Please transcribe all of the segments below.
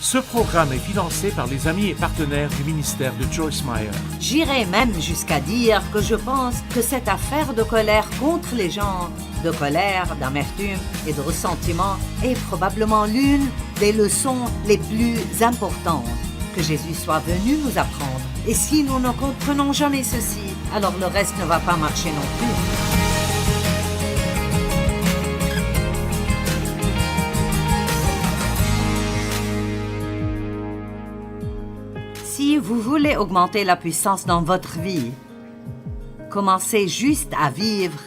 Ce programme est financé par les amis et partenaires du ministère de Joyce Meyer. J'irais même jusqu'à dire que je pense que cette affaire de colère contre les gens, de colère, d'amertume et de ressentiment est probablement l'une des leçons les plus importantes que Jésus soit venu nous apprendre. Et si nous ne comprenons jamais ceci, alors le reste ne va pas marcher non plus. Si vous voulez augmenter la puissance dans votre vie, commencez juste à vivre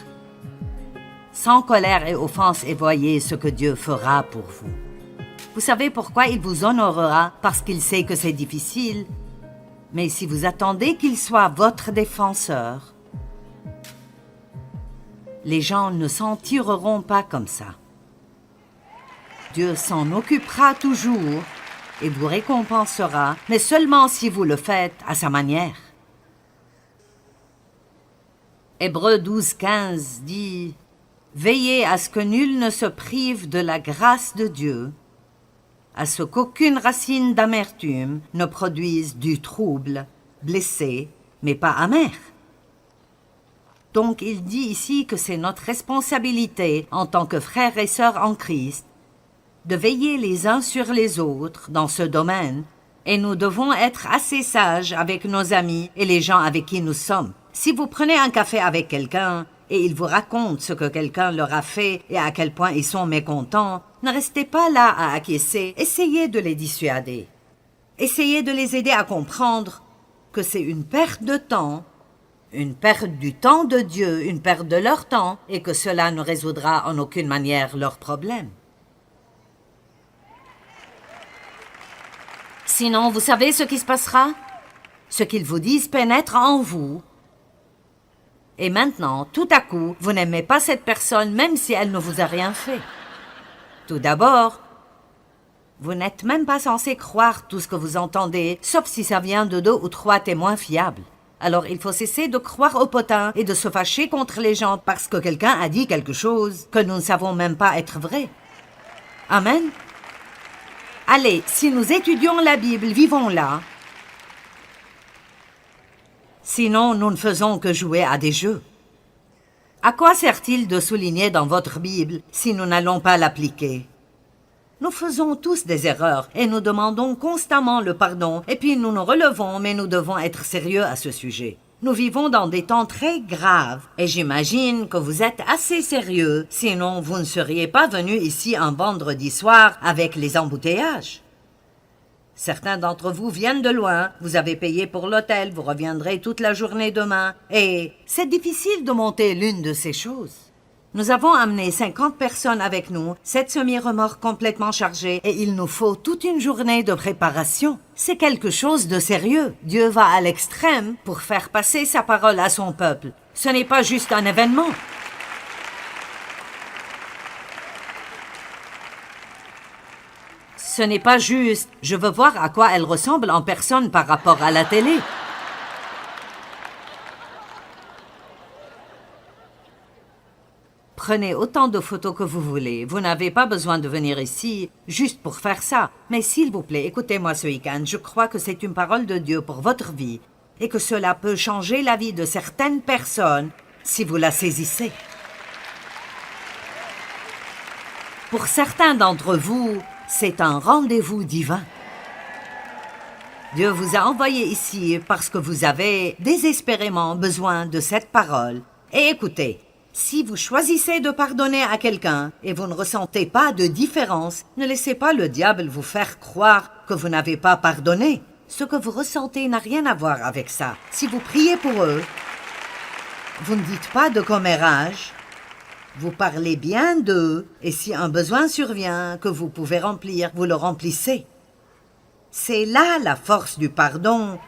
sans colère et offense et voyez ce que Dieu fera pour vous. Vous savez pourquoi il vous honorera? Parce qu'il sait que c'est difficile. Mais si vous attendez qu'il soit votre défenseur, les gens ne s'en tireront pas comme ça. Dieu s'en occupera toujours et vous récompensera, mais seulement si vous le faites à sa manière. Hébreux 12:15 dit « Veillez à ce que nul ne se prive de la grâce de Dieu, à ce qu'aucune racine d'amertume ne produise du trouble, blessé, mais pas amer. » Donc il dit ici que c'est notre responsabilité en tant que frères et sœurs en Christ de veiller les uns sur les autres dans ce domaine, et nous devons être assez sages avec nos amis et les gens avec qui nous sommes. Si vous prenez un café avec quelqu'un et il vous raconte ce que quelqu'un leur a fait et à quel point ils sont mécontents, ne restez pas là à acquiescer, essayez de les dissuader. Essayez de les aider à comprendre que c'est une perte de temps, une perte du temps de Dieu, une perte de leur temps, et que cela ne résoudra en aucune manière leurs problèmes. Sinon, vous savez ce qui se passera? Ce qu'ils vous disent pénètre en vous. Et maintenant, tout à coup, vous n'aimez pas cette personne même si elle ne vous a rien fait. Tout d'abord, vous n'êtes même pas censé croire tout ce que vous entendez, sauf si ça vient de 2 ou 3 témoins fiables. Alors il faut cesser de croire au potin et de se fâcher contre les gens parce que quelqu'un a dit quelque chose que nous ne savons même pas être vrai. Amen. Allez, si nous étudions la Bible, vivons-la. Sinon, nous ne faisons que jouer à des jeux. À quoi sert-il de souligner dans votre Bible si nous n'allons pas l'appliquer? Nous faisons tous des erreurs et nous demandons constamment le pardon et puis nous nous relevons, mais nous devons être sérieux à ce sujet. Nous vivons dans des temps très graves et j'imagine que vous êtes assez sérieux, sinon vous ne seriez pas venus ici un vendredi soir avec les embouteillages. Certains d'entre vous viennent de loin, vous avez payé pour l'hôtel, vous reviendrez toute la journée demain et c'est difficile de monter l'une de ces choses. Nous avons amené 50 personnes avec nous, 7 semi-remorques complètement chargées et il nous faut toute une journée de préparation. C'est quelque chose de sérieux. Dieu va à l'extrême pour faire passer sa parole à son peuple. Ce n'est pas juste un événement. Ce n'est pas juste « je veux voir à quoi elle ressemble en personne par rapport à la télé ». Prenez autant de photos que vous voulez. Vous n'avez pas besoin de venir ici juste pour faire ça. Mais s'il vous plaît, écoutez-moi ce week-end. Je crois que c'est une parole de Dieu pour votre vie et que cela peut changer la vie de certaines personnes si vous la saisissez. Pour certains d'entre vous, c'est un rendez-vous divin. Dieu vous a envoyé ici parce que vous avez désespérément besoin de cette parole. Et écoutez, si vous choisissez de pardonner à quelqu'un et vous ne ressentez pas de différence, ne laissez pas le diable vous faire croire que vous n'avez pas pardonné. Ce que vous ressentez n'a rien à voir avec ça. Si vous priez pour eux, vous ne dites pas de commérage, vous parlez bien d'eux et si un besoin survient que vous pouvez remplir, vous le remplissez. C'est là la force du pardon.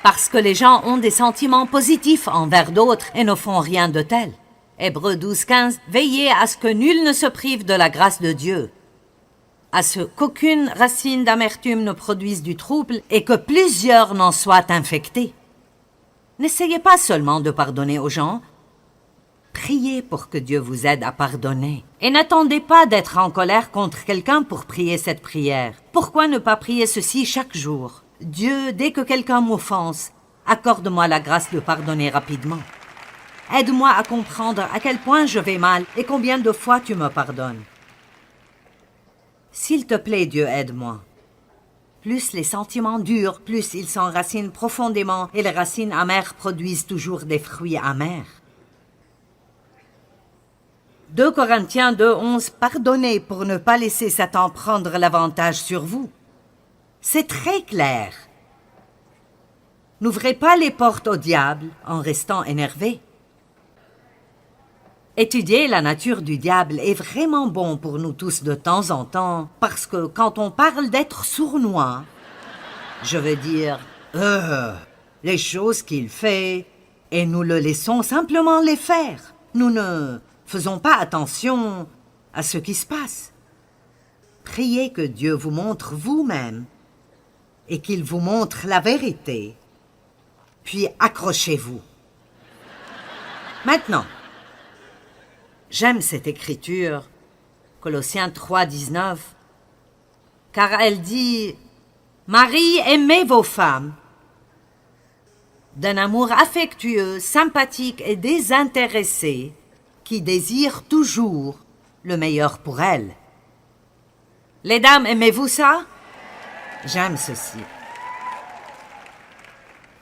Parce que les gens ont des sentiments positifs envers d'autres et ne font rien de tel. Hébreux 12:15, veillez à ce que nul ne se prive de la grâce de Dieu, à ce qu'aucune racine d'amertume ne produise du trouble et que plusieurs n'en soient infectés. N'essayez pas seulement de pardonner aux gens, Priez pour que Dieu vous aide à pardonner. Et n'attendez pas d'être en colère contre quelqu'un pour prier cette prière. Pourquoi ne pas prier ceci chaque jour? Dieu, dès que quelqu'un m'offense, accorde-moi la grâce de pardonner rapidement. Aide-moi à comprendre à quel point je vais mal et combien de fois tu me pardonnes. S'il te plaît, Dieu, aide-moi. Plus les sentiments durent, plus ils s'enracinent profondément et les racines amères produisent toujours des fruits amers. 2 Corinthiens 2:11 « Pardonnez pour ne pas laisser Satan prendre l'avantage sur vous. » C'est très clair. N'ouvrez pas les portes au diable en restant énervé. Étudier la nature du diable est vraiment bon pour nous tous de temps en temps, parce que quand on parle d'être sournois, je veux dire, les choses qu'il fait, et nous le laissons simplement les faire. Nous ne faisons pas attention à ce qui se passe. Priez que Dieu vous montre vous-même et qu'il vous montre la vérité. Puis accrochez-vous. Maintenant, j'aime cette écriture, Colossiens 3:19, car elle dit « Marie, aimez vos femmes d'un amour affectueux, sympathique et désintéressé, qui désire toujours le meilleur pour elles. » Les dames, aimez-vous ça? J'aime ceci.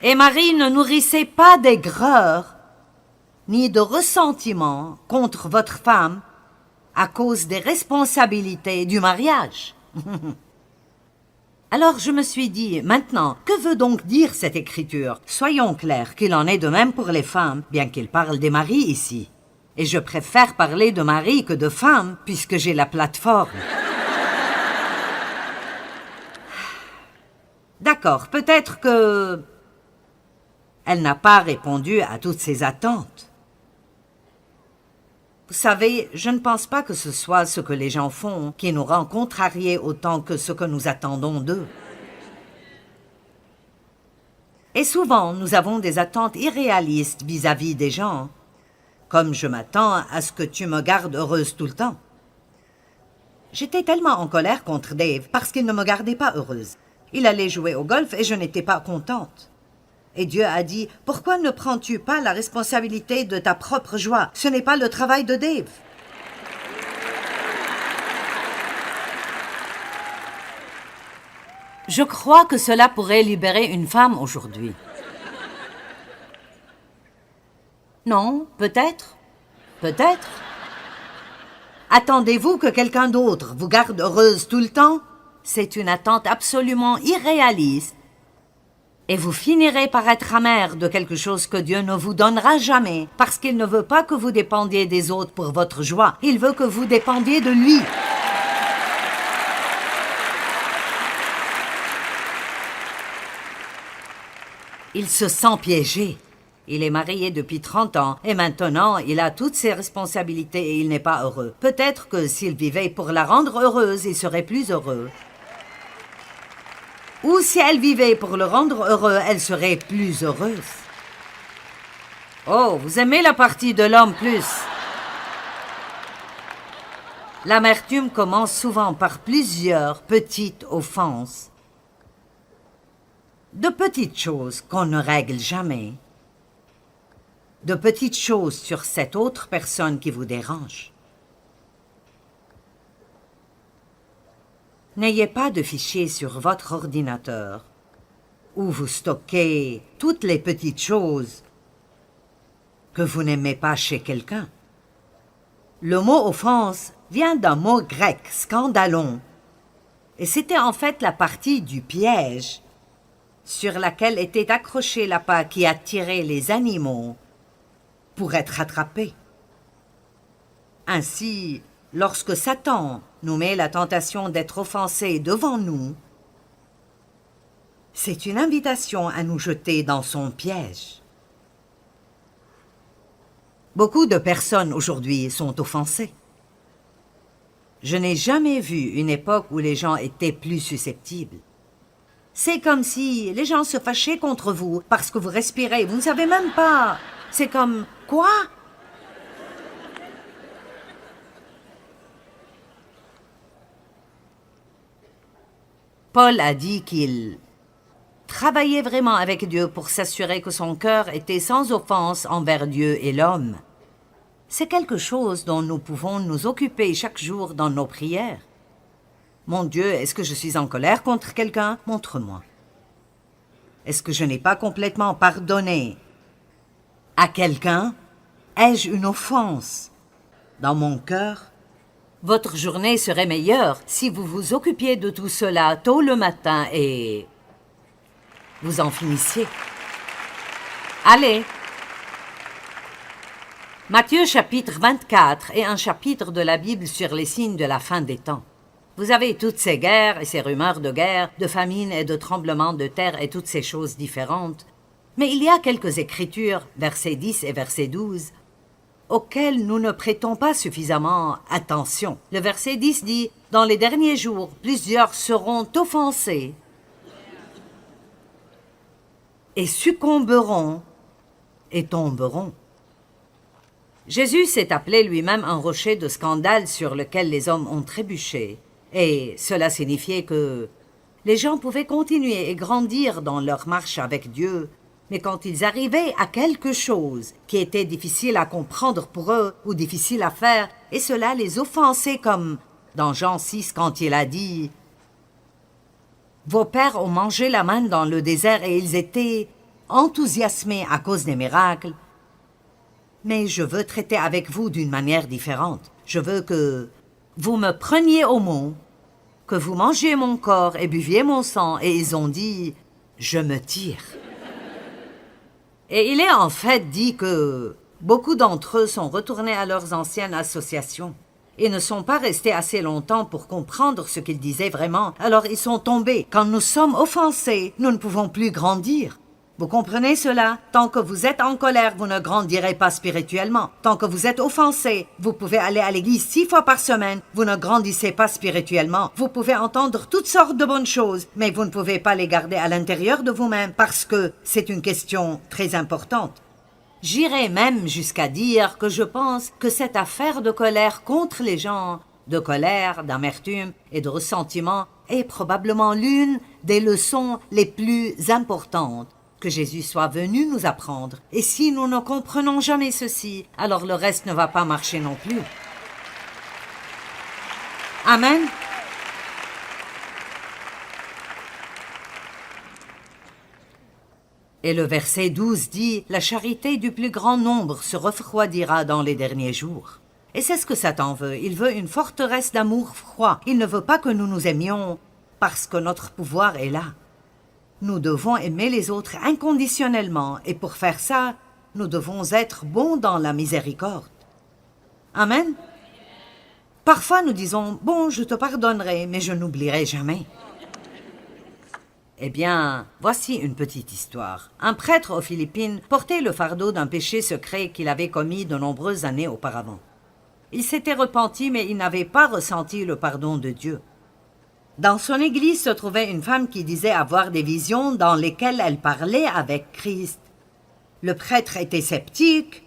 Et Marie, ne nourrissez pas d'aigreur ni de ressentiment contre votre femme à cause des responsabilités du mariage. Alors je me suis dit, maintenant, que veut donc dire cette écriture? Soyons clairs qu'il en est de même pour les femmes, bien qu'il parle des maris ici. Et je préfère parler de mari que de femme, puisque j'ai la plateforme. D'accord, peut-être que elle n'a pas répondu à toutes ces attentes. Vous savez, je ne pense pas que ce soit ce que les gens font qui nous rend contrariés autant que ce que nous attendons d'eux. Et souvent, nous avons des attentes irréalistes vis-à-vis des gens, comme je m'attends à ce que tu me gardes heureuse tout le temps. J'étais tellement en colère contre Dave parce qu'il ne me gardait pas heureuse. Il allait jouer au golf et je n'étais pas contente. Et Dieu a dit, « Pourquoi ne prends-tu pas la responsabilité de ta propre joie? Ce n'est pas le travail de Dave. » Je crois que cela pourrait libérer une femme aujourd'hui. Non, peut-être. Peut-être. Attendez-vous que quelqu'un d'autre vous garde heureuse tout le temps? C'est une attente absolument irréaliste. Et vous finirez par être amer de quelque chose que Dieu ne vous donnera jamais, parce qu'il ne veut pas que vous dépendiez des autres pour votre joie. Il veut que vous dépendiez de lui. Il se sent piégé. Il est marié depuis 30 ans et maintenant il a toutes ses responsabilités et il n'est pas heureux. Peut-être que s'il vivait pour la rendre heureuse, il serait plus heureux. Ou si elle vivait pour le rendre heureux, elle serait plus heureuse. Oh, vous aimez la partie de l'homme plus. L'amertume commence souvent par plusieurs petites offenses. De petites choses qu'on ne règle jamais. De petites choses sur cette autre personne qui vous dérange. N'ayez pas de fichier sur votre ordinateur où vous stockez toutes les petites choses que vous n'aimez pas chez quelqu'un. Le mot « offense » vient d'un mot grec, « scandalon », et c'était en fait la partie du piège sur laquelle était accroché l'appât qui attirait les animaux pour être attrapés. Ainsi, lorsque Satan nous met la tentation d'être offensés devant nous, c'est une invitation à nous jeter dans son piège. Beaucoup de personnes aujourd'hui sont offensées. Je n'ai jamais vu une époque où les gens étaient plus susceptibles. C'est comme si les gens se fâchaient contre vous parce que vous respirez. Vous ne savez même pas. C'est comme, quoi? Paul a dit qu'il travaillait vraiment avec Dieu pour s'assurer que son cœur était sans offense envers Dieu et l'homme. C'est quelque chose dont nous pouvons nous occuper chaque jour dans nos prières. Mon Dieu, est-ce que je suis en colère contre quelqu'un? Montre-moi. Est-ce que je n'ai pas complètement pardonné à quelqu'un? Ai-je une offense dans mon cœur? Votre journée serait meilleure si vous vous occupiez de tout cela tôt le matin et vous en finissiez. Allez! Matthieu chapitre 24 est un chapitre de la Bible sur les signes de la fin des temps. Vous avez toutes ces guerres et ces rumeurs de guerre, de famine et de tremblements de terre et toutes ces choses différentes. Mais il y a quelques écritures, versets 10 et verset 12, auxquelles nous ne prêtons pas suffisamment attention. Le verset 10 dit « Dans les derniers jours, plusieurs seront offensés et succomberont et tomberont. » Jésus s'est appelé lui-même un rocher de scandale sur lequel les hommes ont trébuché. Et cela signifiait que les gens pouvaient continuer et grandir dans leur marche avec Dieu, mais quand ils arrivaient à quelque chose qui était difficile à comprendre pour eux ou difficile à faire, et cela les offensait comme dans Jean 6 quand il a dit « Vos pères ont mangé la manne dans le désert et ils étaient enthousiasmés à cause des miracles. Mais je veux traiter avec vous d'une manière différente. Je veux que vous me preniez au mot, que vous mangiez mon corps et buviez mon sang. » Et ils ont dit « Je me tire. » Et il est en fait dit que beaucoup d'entre eux sont retournés à leurs anciennes associations et ne sont pas restés assez longtemps pour comprendre ce qu'ils disaient vraiment. Alors ils sont tombés. Quand nous sommes offensés, nous ne pouvons plus grandir. Vous comprenez cela? Tant que vous êtes en colère, vous ne grandirez pas spirituellement. Tant que vous êtes offensé, vous pouvez aller à l'église 6 fois par semaine, vous ne grandissez pas spirituellement. Vous pouvez entendre toutes sortes de bonnes choses, mais vous ne pouvez pas les garder à l'intérieur de vous-même parce que c'est une question très importante. J'irai même jusqu'à dire que je pense que cette affaire de colère contre les gens, de colère, d'amertume et de ressentiment est probablement l'une des leçons les plus importantes que Jésus soit venu nous apprendre. Et si nous ne comprenons jamais ceci, alors le reste ne va pas marcher non plus. Amen. Et le verset 12 dit « La charité du plus grand nombre se refroidira dans les derniers jours. » Et c'est ce que Satan veut. Il veut une forteresse d'amour froid. Il ne veut pas que nous nous aimions parce que notre pouvoir est là. Nous devons aimer les autres inconditionnellement et pour faire ça, nous devons être bons dans la miséricorde. Amen. Parfois nous disons « Bon, je te pardonnerai, mais je n'oublierai jamais. » Eh bien, voici une petite histoire. Un prêtre aux Philippines portait le fardeau d'un péché secret qu'il avait commis de nombreuses années auparavant. Il s'était repenti, mais il n'avait pas ressenti le pardon de Dieu. Dans son église se trouvait une femme qui disait avoir des visions dans lesquelles elle parlait avec Christ. Le prêtre était sceptique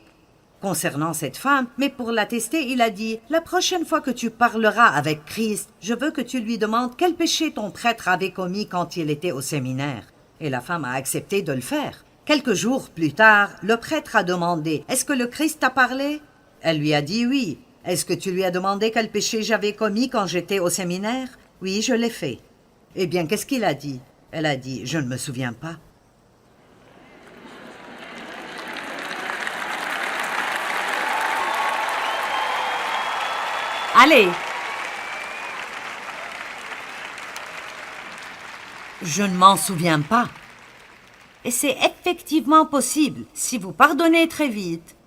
concernant cette femme, mais pour la tester, il a dit « La prochaine fois que tu parleras avec Christ, je veux que tu lui demandes quel péché ton prêtre avait commis quand il était au séminaire. » Et la femme a accepté de le faire. Quelques jours plus tard, le prêtre a demandé « Est-ce que le Christ t'a parlé ?» Elle lui a dit « Oui. »« Est-ce que tu lui as demandé quel péché j'avais commis quand j'étais au séminaire ?»« Oui, je l'ai fait. » Eh bien, qu'est-ce qu'il a dit? Elle a dit « Je ne me souviens pas. » Allez! Je ne m'en souviens pas. Et c'est effectivement possible si vous pardonnez très vite.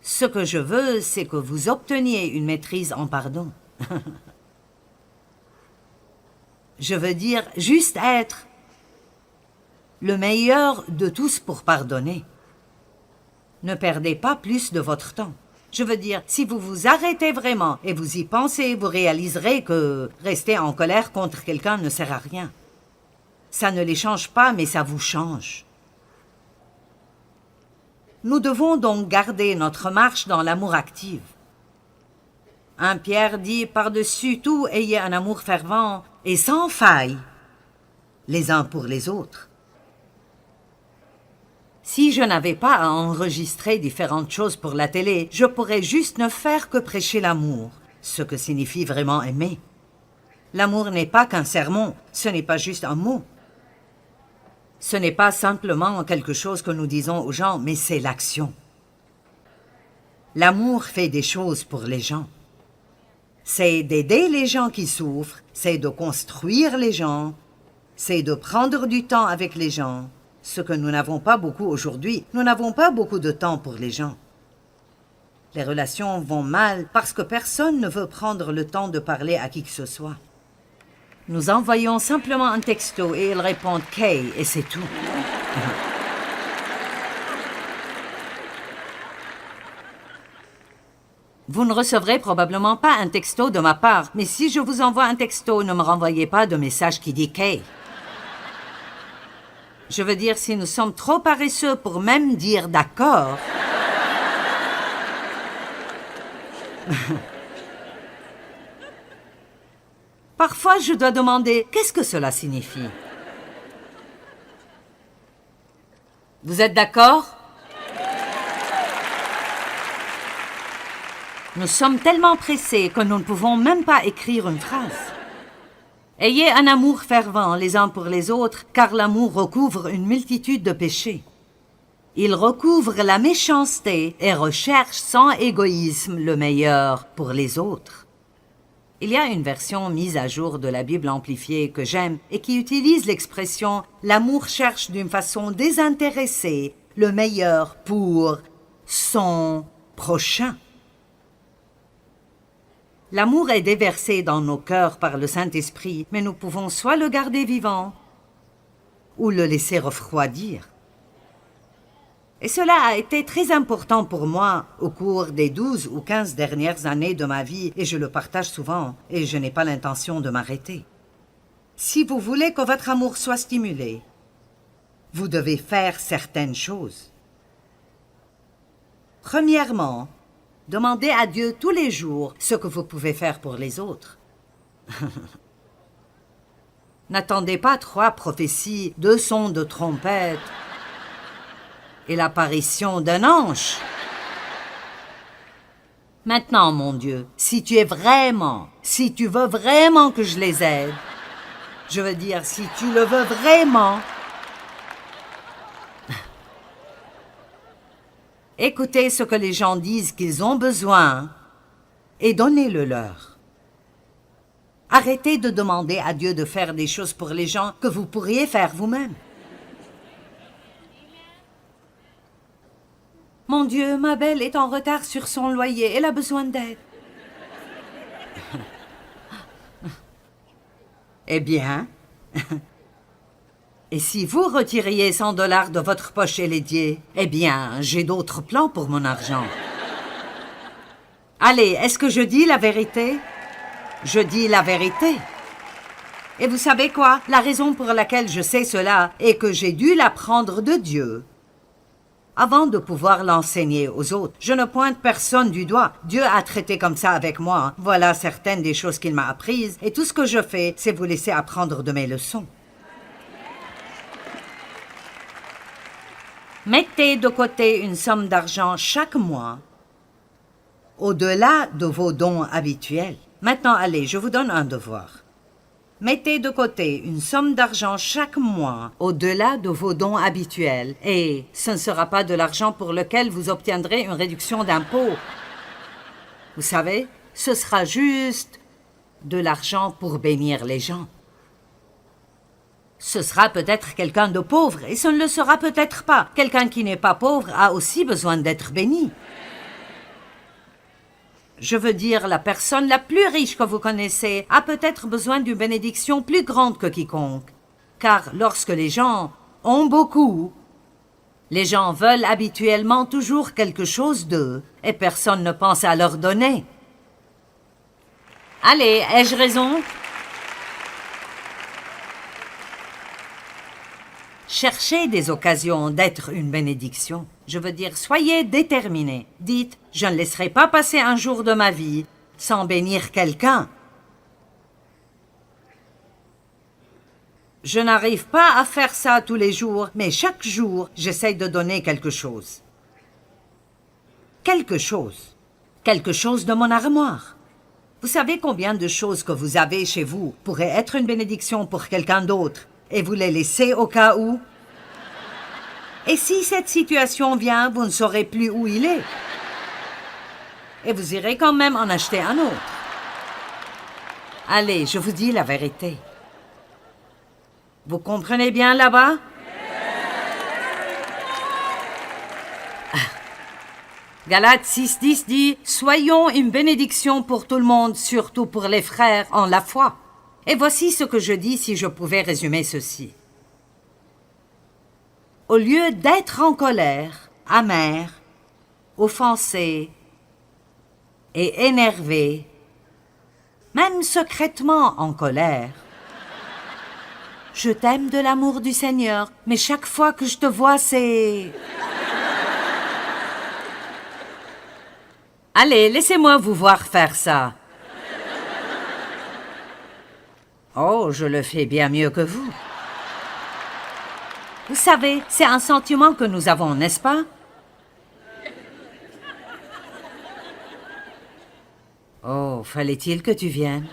Ce que je veux, c'est que vous obteniez une maîtrise en pardon. Je veux dire, juste être le meilleur de tous pour pardonner. Ne perdez pas plus de votre temps. Je veux dire, si vous vous arrêtez vraiment et vous y pensez, vous réaliserez que rester en colère contre quelqu'un ne sert à rien. Ça ne les change pas, mais ça vous change. Nous devons donc garder notre marche dans l'amour actif. 1 Pierre dit, par-dessus tout, ayez un amour fervent et sans faille, les uns pour les autres. Si je n'avais pas à enregistrer différentes choses pour la télé, je pourrais juste ne faire que prêcher l'amour, ce que signifie vraiment aimer. L'amour n'est pas qu'un sermon, ce n'est pas juste un mot. Ce n'est pas simplement quelque chose que nous disons aux gens, mais c'est l'action. L'amour fait des choses pour les gens. C'est d'aider les gens qui souffrent, c'est de construire les gens, c'est de prendre du temps avec les gens. Ce que nous n'avons pas beaucoup aujourd'hui, nous n'avons pas beaucoup de temps pour les gens. Les relations vont mal parce que personne ne veut prendre le temps de parler à qui que ce soit. Nous envoyons simplement un texto et ils répondent « Kay » et c'est tout. Vous ne recevrez probablement pas un texto de ma part, mais si je vous envoie un texto, ne me renvoyez pas de message qui dit « Kay ». Je veux dire, si nous sommes trop paresseux pour même dire « d'accord », parfois, je dois demander « Qu'est-ce que cela signifie ?» Vous êtes d'accord? Nous sommes tellement pressés que nous ne pouvons même pas écrire une phrase. Ayez un amour fervent les uns pour les autres, car l'amour recouvre une multitude de péchés. Il recouvre la méchanceté et recherche sans égoïsme le meilleur pour les autres. Il y a une version mise à jour de la Bible amplifiée que j'aime et qui utilise l'expression « l'amour cherche d'une façon désintéressée le meilleur pour son prochain ». L'amour est déversé dans nos cœurs par le Saint-Esprit, mais nous pouvons soit le garder vivant ou le laisser refroidir. Et cela a été très important pour moi au cours des 12 ou 15 dernières années de ma vie, et je le partage souvent, et je n'ai pas l'intention de m'arrêter. Si vous voulez que votre amour soit stimulé, vous devez faire certaines choses. Premièrement, demandez à Dieu tous les jours ce que vous pouvez faire pour les autres. N'attendez pas 3 prophéties, 2 sons de trompette et l'apparition d'un ange. Maintenant, mon Dieu, si tu veux vraiment que je les aide, je veux dire, si tu le veux vraiment, écoutez ce que les gens disent qu'ils ont besoin et donnez-le leur. Arrêtez de demander à Dieu de faire des choses pour les gens que vous pourriez faire vous-même. Mon Dieu, ma belle est en retard sur son loyer, elle a besoin d'aide. Eh bien, et si vous retiriez 100 $ de votre poche et l'aidiez, eh bien, j'ai d'autres plans pour mon argent. Allez, est-ce que je dis la vérité? Je dis la vérité. Et vous savez quoi? La raison pour laquelle je sais cela est que j'ai dû l'apprendre de Dieu avant de pouvoir l'enseigner aux autres. Je ne pointe personne du doigt. Dieu a traité comme ça avec moi. Voilà certaines des choses qu'il m'a apprises. Et tout ce que je fais, c'est vous laisser apprendre de mes leçons. Mettez de côté une somme d'argent chaque mois, au-delà de vos dons habituels. Maintenant, allez, je vous donne un devoir. Mettez de côté une somme d'argent chaque mois au-delà de vos dons habituels et ce ne sera pas de l'argent pour lequel vous obtiendrez une réduction d'impôt. Vous savez, ce sera juste de l'argent pour bénir les gens. Ce sera peut-être quelqu'un de pauvre et ce ne le sera peut-être pas. Quelqu'un qui n'est pas pauvre a aussi besoin d'être béni. Je veux dire, la personne la plus riche que vous connaissez a peut-être besoin d'une bénédiction plus grande que quiconque. Car lorsque les gens ont beaucoup, les gens veulent habituellement toujours quelque chose d'eux et personne ne pense à leur donner. Allez, ai-je raison? Cherchez des occasions d'être une bénédiction. Je veux dire, soyez déterminés. Dites, je ne laisserai pas passer un jour de ma vie sans bénir quelqu'un. Je n'arrive pas à faire ça tous les jours, mais chaque jour, j'essaye de donner quelque chose. Quelque chose. Quelque chose de mon armoire. Vous savez combien de choses que vous avez chez vous pourraient être une bénédiction pour quelqu'un d'autre et vous les laissez au cas où? Et si cette situation vient, vous ne saurez plus où il est. Et vous irez quand même en acheter un autre. Allez, je vous dis la vérité. Vous comprenez bien là-bas? Galates 6:10 dit « Soyons une bénédiction pour tout le monde, surtout pour les frères en la foi. » Et voici ce que je dis si je pouvais résumer ceci. Au lieu d'être en colère, amer, offensé et énervé, même secrètement en colère, je t'aime de l'amour du Seigneur, mais chaque fois que je te vois, c'est... Allez, laissez-moi vous voir faire ça. Oh, je le fais bien mieux que vous. Vous savez, c'est un sentiment que nous avons, n'est-ce pas? Oh, fallait-il que tu viennes?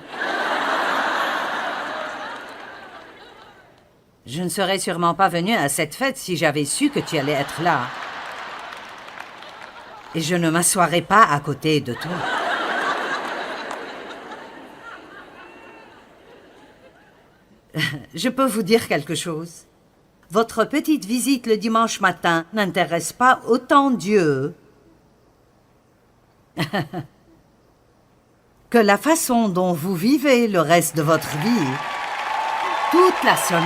Je ne serais sûrement pas venue à cette fête si j'avais su que tu allais être là. Et je ne m'assoirai pas à côté de toi. Je peux vous dire quelque chose. Votre petite visite le dimanche matin n'intéresse pas autant Dieu que la façon dont vous vivez le reste de votre vie, toute la semaine.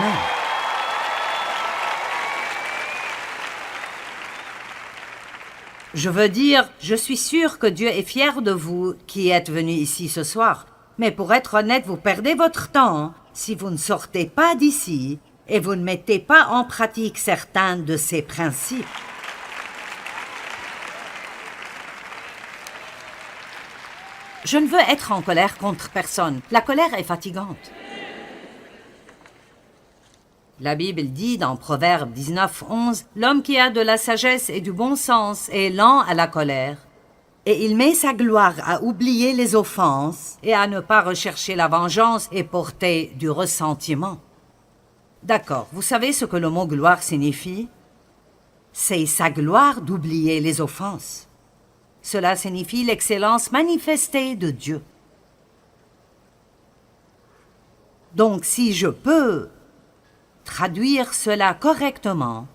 Je veux dire, je suis sûre que Dieu est fier de vous qui êtes venus ici ce soir. Mais pour être honnête, vous perdez votre temps si vous ne sortez pas d'ici et vous ne mettez pas en pratique certains de ces principes. Je ne veux être en colère contre personne. La colère est fatigante. La Bible dit dans Proverbe 19:11, « L'homme qui a de la sagesse et du bon sens est lent à la colère, et il met sa gloire à oublier les offenses et à ne pas rechercher la vengeance et porter du ressentiment. » D'accord, vous savez ce que le mot gloire signifie? C'est sa gloire d'oublier les offenses. Cela signifie l'excellence manifestée de Dieu. Donc si je peux traduire cela correctement,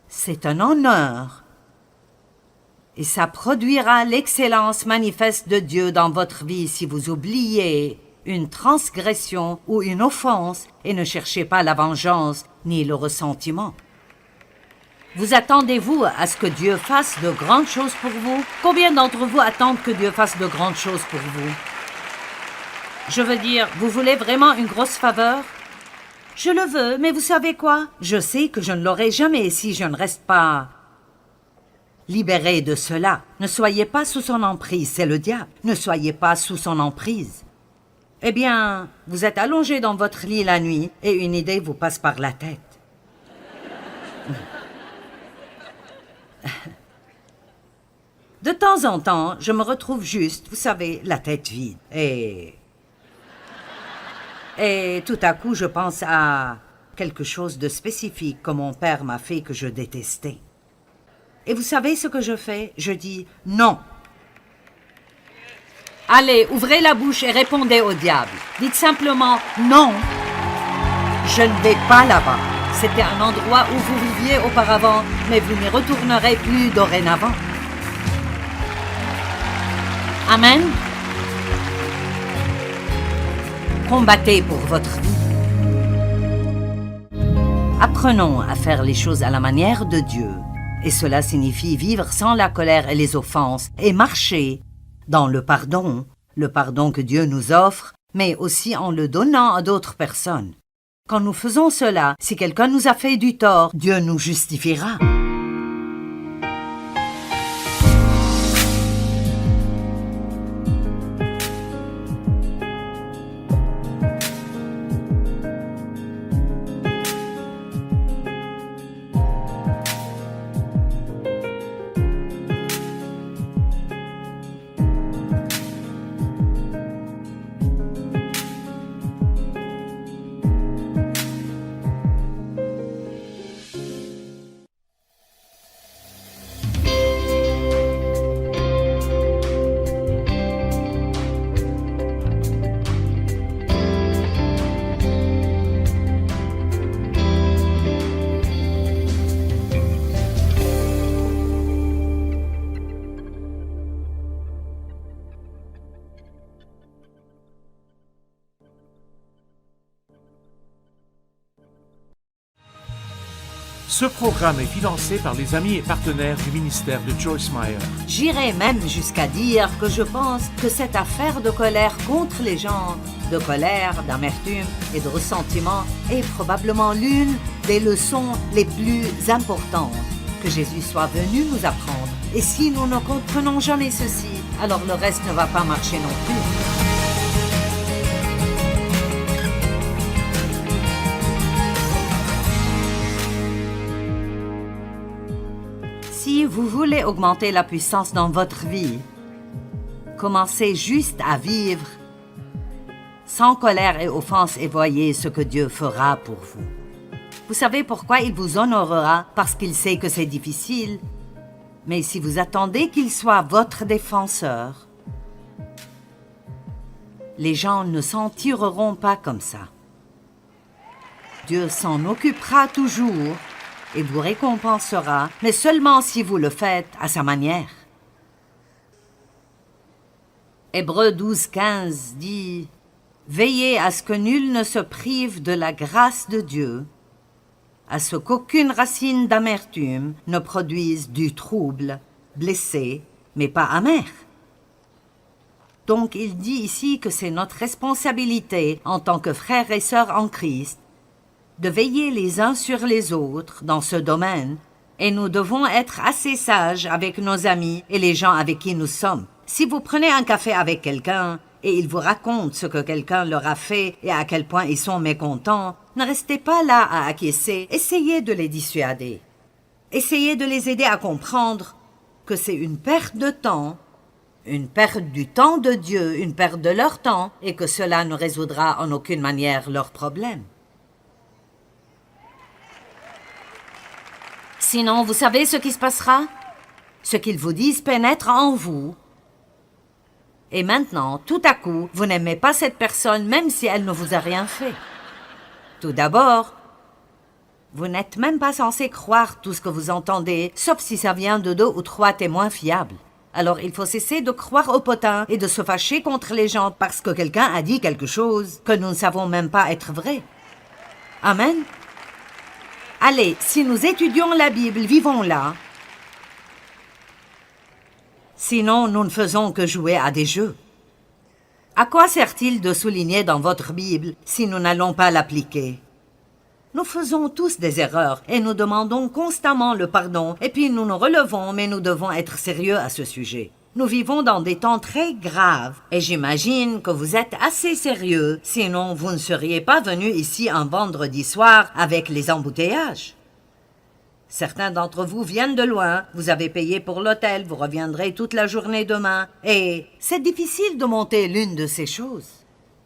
c'est un honneur et ça produira l'excellence manifeste de Dieu dans votre vie si vous oubliez une transgression ou une offense et ne cherchez pas la vengeance ni le ressentiment. Vous attendez-vous à ce que Dieu fasse de grandes choses pour vous? Combien d'entre vous attendent que Dieu fasse de grandes choses pour vous? Je veux dire, vous voulez vraiment une grosse faveur? Je le veux, mais vous savez quoi? Je sais que je ne l'aurai jamais si je ne reste pas libéré de cela. Ne soyez pas sous son emprise, c'est le diable. Ne soyez pas sous son emprise. Eh bien, vous êtes allongé dans votre lit la nuit et une idée vous passe par la tête. De temps en temps, je me retrouve juste, vous savez, la tête vide. Et tout à coup, je pense à quelque chose de spécifique que mon père m'a fait que je détestais. Et vous savez ce que je fais? Je dis non. Allez, ouvrez la bouche et répondez au diable. Dites simplement non. Je ne vais pas là-bas. C'était un endroit où vous viviez auparavant, mais vous n'y retournerez plus dorénavant. Amen. Combattez pour votre vie. Apprenons à faire les choses à la manière de Dieu, et cela signifie vivre sans la colère et les offenses, et marcher dans le pardon que Dieu nous offre, mais aussi en le donnant à d'autres personnes. Quand nous faisons cela, si quelqu'un nous a fait du tort, Dieu nous justifiera. Ce programme est financé par les amis et partenaires du ministère de Joyce Meyer. J'irais même jusqu'à dire que je pense que cette affaire de colère contre les gens, de colère, d'amertume et de ressentiment est probablement l'une des leçons les plus importantes que Jésus soit venu nous apprendre. Et si nous ne comprenons jamais ceci, alors le reste ne va pas marcher non plus. Si vous voulez augmenter la puissance dans votre vie, commencez juste à vivre sans colère et offense et voyez ce que Dieu fera pour vous. Vous savez pourquoi il vous honorera? Parce qu'il sait que c'est difficile. Mais si vous attendez qu'il soit votre défenseur, les gens ne s'en tireront pas comme ça. Dieu s'en occupera toujours et vous récompensera, mais seulement si vous le faites à sa manière. Hébreux 12:15 dit « Veillez à ce que nul ne se prive de la grâce de Dieu, à ce qu'aucune racine d'amertume ne produise du trouble, blessé, mais pas amer. » Donc il dit ici que c'est notre responsabilité en tant que frères et sœurs en Christ de veiller les uns sur les autres dans ce domaine, et nous devons être assez sages avec nos amis et les gens avec qui nous sommes. Si vous prenez un café avec quelqu'un et il vous raconte ce que quelqu'un leur a fait et à quel point ils sont mécontents, ne restez pas là à acquiescer, essayez de les dissuader. Essayez de les aider à comprendre que c'est une perte de temps, une perte du temps de Dieu, une perte de leur temps, et que cela ne résoudra en aucune manière leurs problèmes. Sinon, vous savez ce qui se passera? Ce qu'ils vous disent pénètre en vous. Et maintenant, tout à coup, vous n'aimez pas cette personne même si elle ne vous a rien fait. Tout d'abord, vous n'êtes même pas censé croire tout ce que vous entendez, sauf si ça vient de 2 ou 3 témoins fiables. Alors il faut cesser de croire au potin et de se fâcher contre les gens parce que quelqu'un a dit quelque chose que nous ne savons même pas être vrai. Amen. Allez, si nous étudions la Bible, vivons-la. Sinon, nous ne faisons que jouer à des jeux. À quoi sert-il de souligner dans votre Bible si nous n'allons pas l'appliquer? Nous faisons tous des erreurs et nous demandons constamment le pardon et puis nous nous relevons, mais nous devons être sérieux à ce sujet. Nous vivons dans des temps très graves et j'imagine que vous êtes assez sérieux, sinon vous ne seriez pas venus ici un vendredi soir avec les embouteillages. Certains d'entre vous viennent de loin, vous avez payé pour l'hôtel, vous reviendrez toute la journée demain et c'est difficile de monter l'une de ces choses.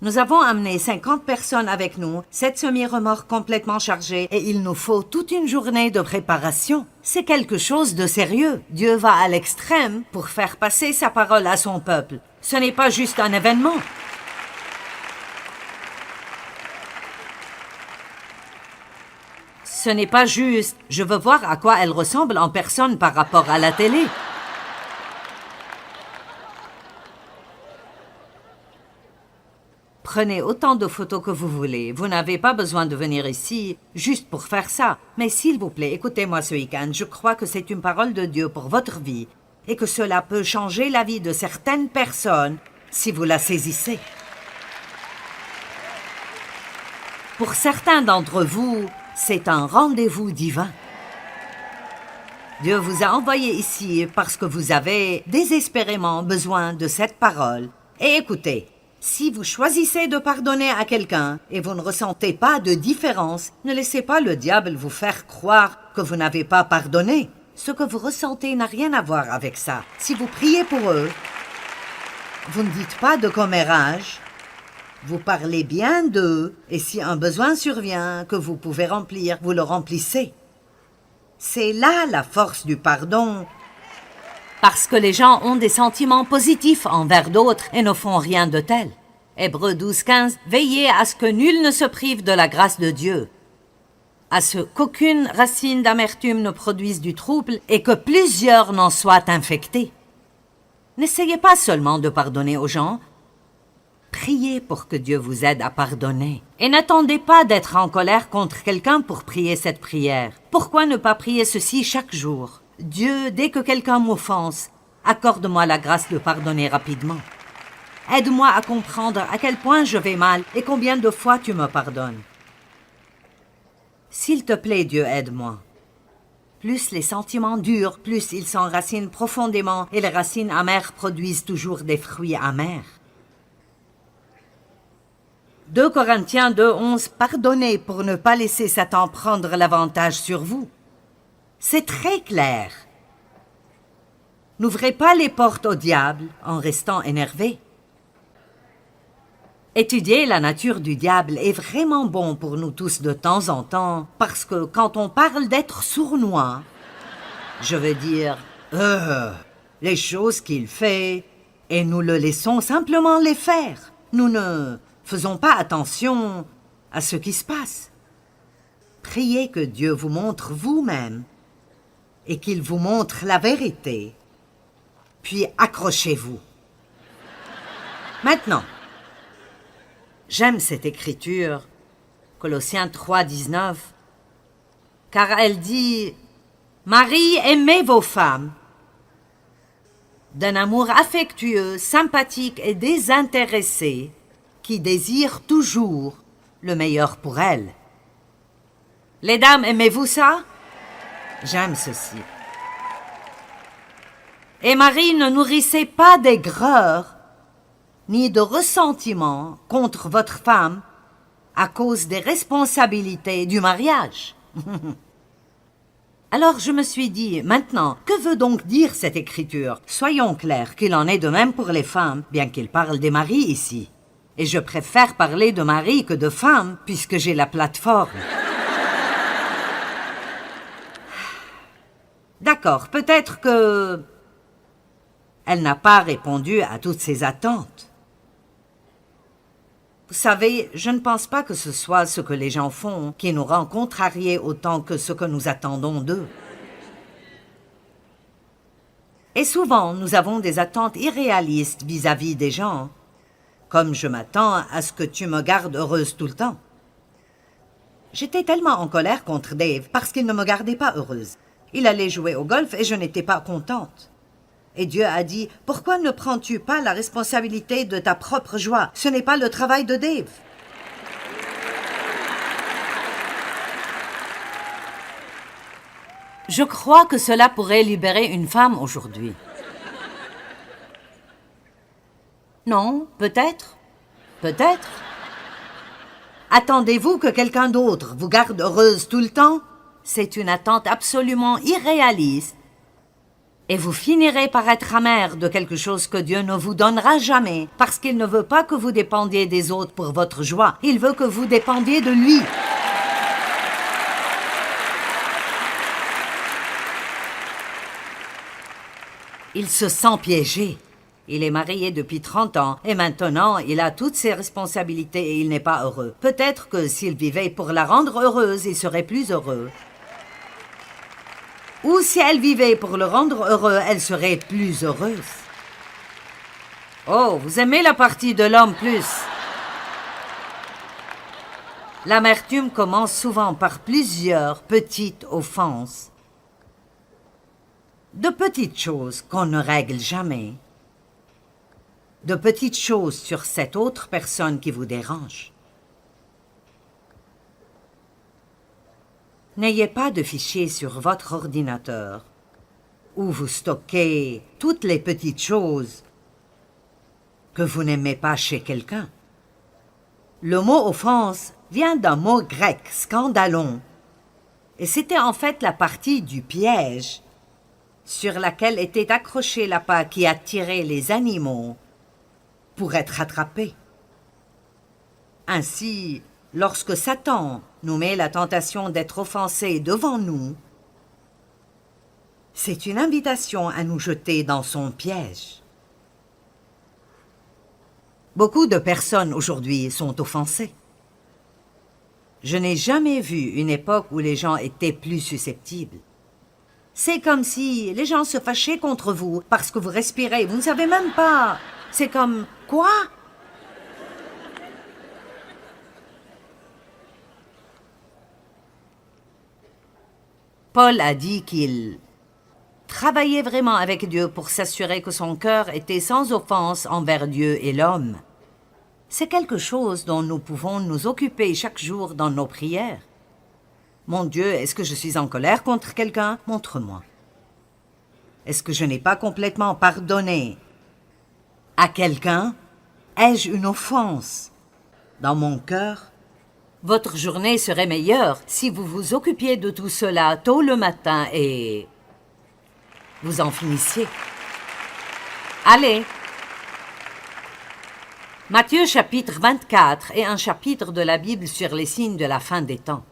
Nous avons amené 50 personnes avec nous, 7 semi-remorques complètement chargées et il nous faut toute une journée de préparation. C'est quelque chose de sérieux. Dieu va à l'extrême pour faire passer sa parole à son peuple. Ce n'est pas juste un événement. Ce n'est pas juste « je veux voir à quoi elle ressemble en personne par rapport à la télé ». Prenez autant de photos que vous voulez. Vous n'avez pas besoin de venir ici juste pour faire ça. Mais s'il vous plaît, écoutez-moi ce week-end. Je crois que c'est une parole de Dieu pour votre vie et que cela peut changer la vie de certaines personnes si vous la saisissez. Pour certains d'entre vous, c'est un rendez-vous divin. Dieu vous a envoyé ici parce que vous avez désespérément besoin de cette parole. Et écoutez, si vous choisissez de pardonner à quelqu'un et vous ne ressentez pas de différence, ne laissez pas le diable vous faire croire que vous n'avez pas pardonné. Ce que vous ressentez n'a rien à voir avec ça. Si vous priez pour eux, vous ne dites pas de commérage, vous parlez bien d'eux et si un besoin survient que vous pouvez remplir, vous le remplissez. C'est là la force du pardon. Parce que les gens ont des sentiments positifs envers d'autres et ne font rien de tel. Hébreux 12:15, veillez à ce que nul ne se prive de la grâce de Dieu, à ce qu'aucune racine d'amertume ne produise du trouble et que plusieurs n'en soient infectés. N'essayez pas seulement de pardonner aux gens, Priez pour que Dieu vous aide à pardonner. Et n'attendez pas d'être en colère contre quelqu'un pour prier cette prière. Pourquoi ne pas prier ceci chaque jour? Dieu, dès que quelqu'un m'offense, accorde-moi la grâce de pardonner rapidement. Aide-moi à comprendre à quel point je vais mal et combien de fois tu me pardonnes. S'il te plaît, Dieu, aide-moi. Plus les sentiments durent, plus ils s'enracinent profondément et les racines amères produisent toujours des fruits amers. 2 Corinthiens 2:11, pardonnez pour ne pas laisser Satan prendre l'avantage sur vous. C'est très clair. N'ouvrez pas les portes au diable en restant énervé. Étudier la nature du diable est vraiment bon pour nous tous de temps en temps, parce que quand on parle d'être sournois, je veux dire, les choses qu'il fait, et nous le laissons simplement les faire. Nous ne faisons pas attention à ce qui se passe. Priez que Dieu vous montre vous-même et qu'il vous montre la vérité. Puis accrochez-vous. Maintenant, j'aime cette écriture, Colossiens 3:19, car elle dit « Marie, aimez vos femmes d'un amour affectueux, sympathique et désintéressé, qui désire toujours le meilleur pour elles. » Les dames, aimez-vous ça? J'aime ceci. Et Marie, ne nourrissez pas d'aigreur ni de ressentiment contre votre femme à cause des responsabilités du mariage. Alors je me suis dit, maintenant, que veut donc dire cette écriture? Soyons clairs qu'il en est de même pour les femmes, bien qu'il parle des maris ici. Et je préfère parler de mari que de femme, puisque j'ai la plateforme. D'accord, peut-être que elle n'a pas répondu à toutes ces attentes. Vous savez, je ne pense pas que ce soit ce que les gens font qui nous rend contrariés autant que ce que nous attendons d'eux. Et souvent, nous avons des attentes irréalistes vis-à-vis des gens, comme je m'attends à ce que tu me gardes heureuse tout le temps. J'étais tellement en colère contre Dave parce qu'il ne me gardait pas heureuse. Il allait jouer au golf et je n'étais pas contente. Et Dieu a dit, « Pourquoi ne prends-tu pas la responsabilité de ta propre joie? Ce n'est pas le travail de Dave. » Je crois que cela pourrait libérer une femme aujourd'hui. Non, peut-être. Peut-être. Attendez-vous que quelqu'un d'autre vous garde heureuse tout le temps? C'est une attente absolument irréaliste. Et vous finirez par être amer de quelque chose que Dieu ne vous donnera jamais, parce qu'il ne veut pas que vous dépendiez des autres pour votre joie. Il veut que vous dépendiez de lui. Il se sent piégé. Il est marié depuis 30 ans et maintenant il a toutes ses responsabilités et il n'est pas heureux. Peut-être que s'il vivait pour la rendre heureuse, il serait plus heureux. Ou si elle vivait pour le rendre heureux, elle serait plus heureuse. Oh, vous aimez la partie de l'homme plus. L'amertume commence souvent par plusieurs petites offenses. De petites choses qu'on ne règle jamais. De petites choses sur cette autre personne qui vous dérange. N'ayez pas de fichier sur votre ordinateur où vous stockez toutes les petites choses que vous n'aimez pas chez quelqu'un. Le mot offense vient d'un mot grec, scandalon, et c'était en fait la partie du piège sur laquelle était accroché l'appât qui attirait les animaux pour être attrapés. Ainsi, lorsque Satan nous met la tentation d'être offensés devant nous, c'est une invitation à nous jeter dans son piège. Beaucoup de personnes aujourd'hui sont offensées. Je n'ai jamais vu une époque où les gens étaient plus susceptibles. C'est comme si les gens se fâchaient contre vous parce que vous respirez. Vous ne savez même pas. C'est comme, quoi? Paul a dit qu'il travaillait vraiment avec Dieu pour s'assurer que son cœur était sans offense envers Dieu et l'homme. C'est quelque chose dont nous pouvons nous occuper chaque jour dans nos prières. Mon Dieu, est-ce que je suis en colère contre quelqu'un? Montre-moi. Est-ce que je n'ai pas complètement pardonné à quelqu'un? Ai-je une offense dans mon cœur? Votre journée serait meilleure si vous vous occupiez de tout cela tôt le matin et vous en finissiez. Allez! Matthieu chapitre 24 est un chapitre de la Bible sur les signes de la fin des temps.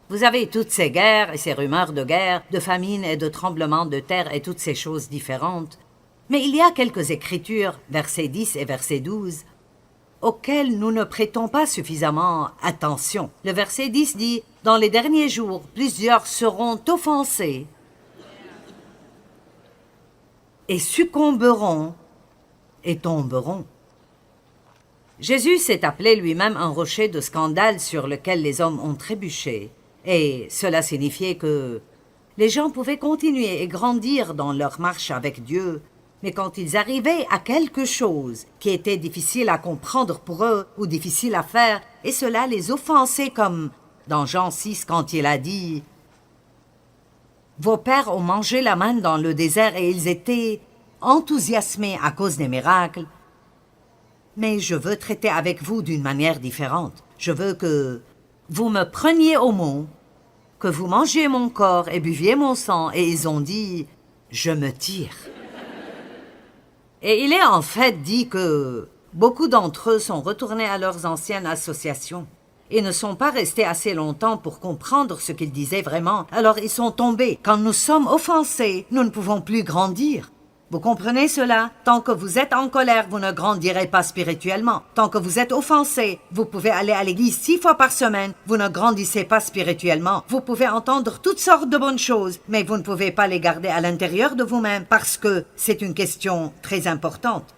Vous avez toutes ces guerres et ces rumeurs de guerre, de famine et de tremblements de terre et toutes ces choses différentes. Mais il y a quelques écritures, versets 10 et verset 12, auxquelles nous ne prêtons pas suffisamment attention. Le verset 10 dit « Dans les derniers jours, plusieurs seront offensés et succomberont et tomberont. » Jésus s'est appelé lui-même un rocher de scandale sur lequel les hommes ont trébuché, et cela signifiait que les gens pouvaient continuer et grandir dans leur marche avec Dieu, mais quand ils arrivaient à quelque chose qui était difficile à comprendre pour eux ou difficile à faire, et cela les offensait comme dans Jean 6 quand il a dit « Vos pères ont mangé la manne dans le désert et ils étaient enthousiasmés à cause des miracles. » Mais je veux traiter avec vous d'une manière différente. Je veux que vous me preniez au mot, que vous mangiez mon corps et buviez mon sang. Et ils ont dit, je me tire. Et il est en fait dit que beaucoup d'entre eux sont retournés à leurs anciennes associations et ne sont pas restés assez longtemps pour comprendre ce qu'ils disaient vraiment. Alors ils sont tombés. Quand nous sommes offensés, nous ne pouvons plus grandir. Vous comprenez cela? Tant que vous êtes en colère, vous ne grandirez pas spirituellement. Tant que vous êtes offensé, vous pouvez aller à l'église 6 fois par semaine, vous ne grandissez pas spirituellement. Vous pouvez entendre toutes sortes de bonnes choses, mais vous ne pouvez pas les garder à l'intérieur de vous-même parce que c'est une question très importante.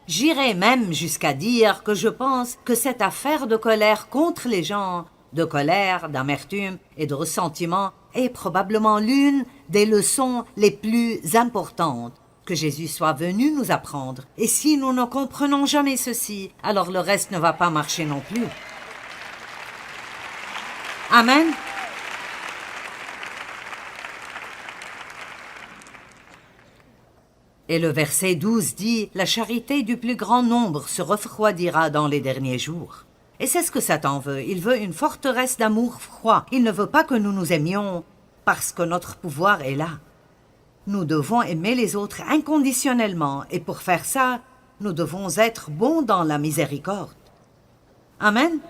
J'irai même jusqu'à dire que je pense que cette affaire de colère contre les gens, de colère, d'amertume et de ressentiment est probablement l'une des leçons les plus importantes que Jésus soit venu nous apprendre. Et si nous ne comprenons jamais ceci, alors le reste ne va pas marcher non plus. Amen. Et le verset 12 dit « La charité du plus grand nombre se refroidira dans les derniers jours. » Et c'est ce que Satan veut. Il veut une forteresse d'amour froid. Il ne veut pas que nous nous aimions parce que notre pouvoir est là. Nous devons aimer les autres inconditionnellement et pour faire ça, nous devons être bons dans la miséricorde. Amen.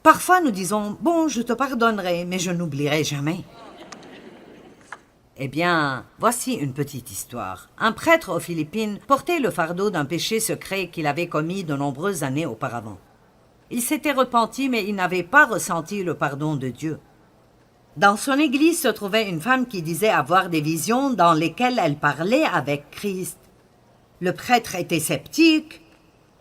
Parfois nous disons « Bon, je te pardonnerai, mais je n'oublierai jamais. » Eh bien, voici une petite histoire. Un prêtre aux Philippines portait le fardeau d'un péché secret qu'il avait commis de nombreuses années auparavant. Il s'était repenti, mais il n'avait pas ressenti le pardon de Dieu. Dans son église se trouvait une femme qui disait avoir des visions dans lesquelles elle parlait avec Christ. Le prêtre était sceptique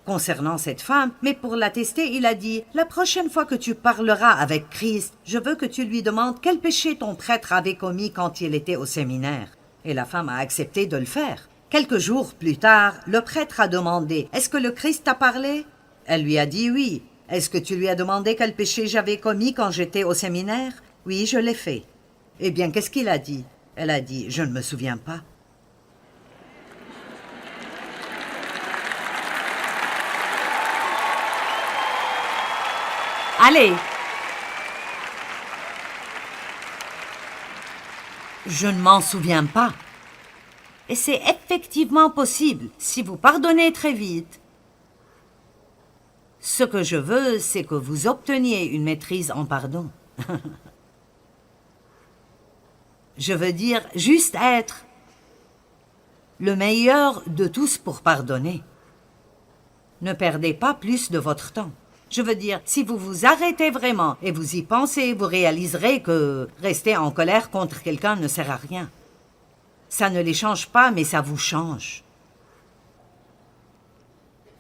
concernant cette femme, mais pour la tester, il a dit « La prochaine fois que tu parleras avec Christ, je veux que tu lui demandes quel péché ton prêtre avait commis quand il était au séminaire. » Et la femme a accepté de le faire. Quelques jours plus tard, le prêtre a demandé « Est-ce que le Christ t'a parlé ?» Elle lui a dit « Oui. »« Est-ce que tu lui as demandé quel péché j'avais commis quand j'étais au séminaire ?»« Oui, je l'ai fait. » Eh bien, qu'est-ce qu'il a dit? Elle a dit « Je ne me souviens pas. » Allez! Je ne m'en souviens pas. Et c'est effectivement possible si vous pardonnez très vite. Ce que je veux, c'est que vous obteniez une maîtrise en pardon. Je veux dire, juste être le meilleur de tous pour pardonner. Ne perdez pas plus de votre temps. Je veux dire, si vous vous arrêtez vraiment et vous y pensez, vous réaliserez que rester en colère contre quelqu'un ne sert à rien. Ça ne les change pas, mais ça vous change.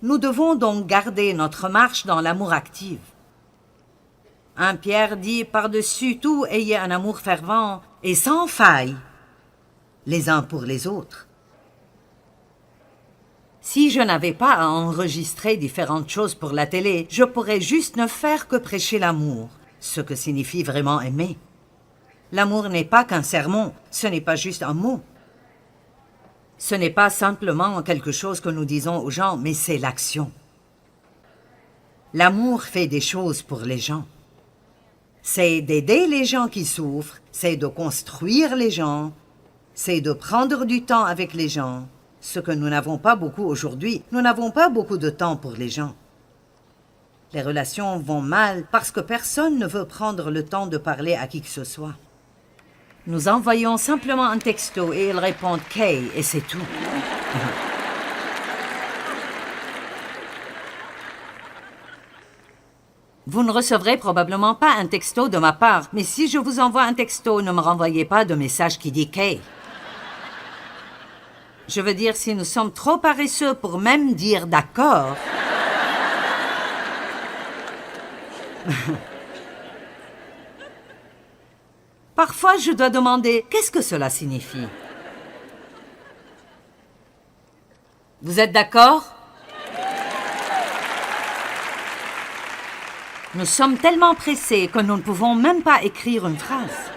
Nous devons donc garder notre marche dans l'amour actif. 1 Pierre dit, par-dessus tout, ayez un amour fervent et sans faille, les uns pour les autres. Si je n'avais pas à enregistrer différentes choses pour la télé, je pourrais juste ne faire que prêcher l'amour, ce que signifie vraiment aimer. L'amour n'est pas qu'un sermon, ce n'est pas juste un mot. Ce n'est pas simplement quelque chose que nous disons aux gens, mais c'est l'action. L'amour fait des choses pour les gens. C'est d'aider les gens qui souffrent, c'est de construire les gens, c'est de prendre du temps avec les gens. Ce que nous n'avons pas beaucoup aujourd'hui, nous n'avons pas beaucoup de temps pour les gens. Les relations vont mal parce que personne ne veut prendre le temps de parler à qui que ce soit. Nous envoyons simplement un texto et ils répondent « Kay » et c'est tout. Vous ne recevrez probablement pas un texto de ma part, mais si je vous envoie un texto, ne me renvoyez pas de message qui dit « Kay ». Je veux dire, si nous sommes trop paresseux pour même dire « d'accord », parfois, je dois demander « Qu'est-ce que cela signifie ?» Vous êtes d'accord? Nous sommes tellement pressés que nous ne pouvons même pas écrire une phrase.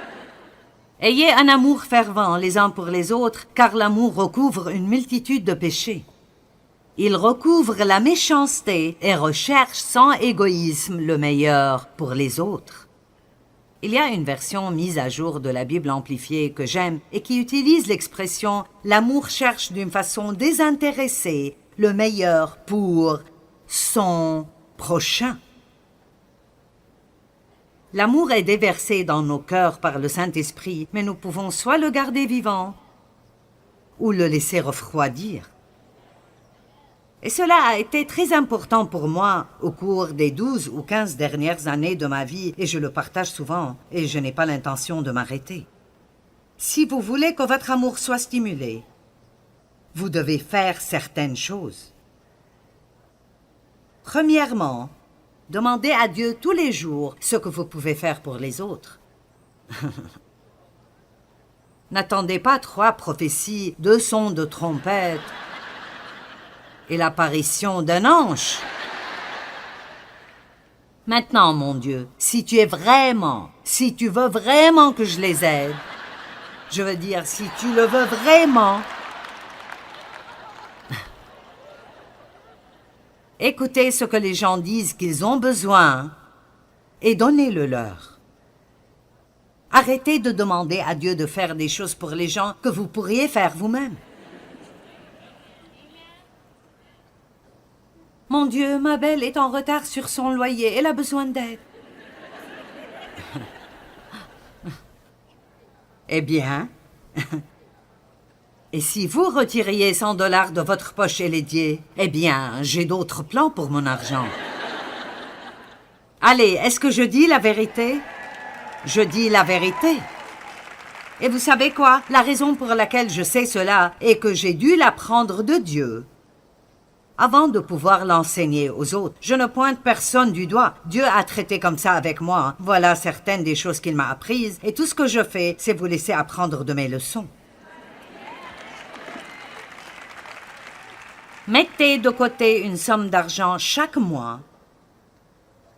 Ayez un amour fervent les uns pour les autres, car l'amour recouvre une multitude de péchés. Il recouvre la méchanceté et recherche sans égoïsme le meilleur pour les autres. Il y a une version mise à jour de la Bible amplifiée que j'aime et qui utilise l'expression « l'amour cherche d'une façon désintéressée le meilleur pour son prochain ». L'amour est déversé dans nos cœurs par le Saint-Esprit, mais nous pouvons soit le garder vivant ou le laisser refroidir. Et cela a été très important pour moi au cours des 12 ou 15 dernières années de ma vie, et je le partage souvent, et je n'ai pas l'intention de m'arrêter. Si vous voulez que votre amour soit stimulé, vous devez faire certaines choses. Premièrement, demandez à Dieu tous les jours ce que vous pouvez faire pour les autres. N'attendez pas 3 prophéties, 2 sons de trompette et l'apparition d'un ange. Maintenant, mon Dieu, si tu veux vraiment que je les aide, je veux dire, si tu le veux vraiment, écoutez ce que les gens disent qu'ils ont besoin et donnez-le leur. Arrêtez de demander à Dieu de faire des choses pour les gens que vous pourriez faire vous-même. Mon Dieu, ma belle est en retard sur son loyer, elle a besoin d'aide. Eh bien, et si vous retiriez 100 $ de votre poche et l'aidiez, eh bien, j'ai d'autres plans pour mon argent. Allez, est-ce que je dis la vérité? Je dis la vérité. Et vous savez quoi? La raison pour laquelle je sais cela est que j'ai dû l'apprendre de Dieu avant de pouvoir l'enseigner aux autres. Je ne pointe personne du doigt. Dieu a traité comme ça avec moi. Voilà certaines des choses qu'il m'a apprises. Et tout ce que je fais, c'est vous laisser apprendre de mes leçons. Mettez de côté une somme d'argent chaque mois,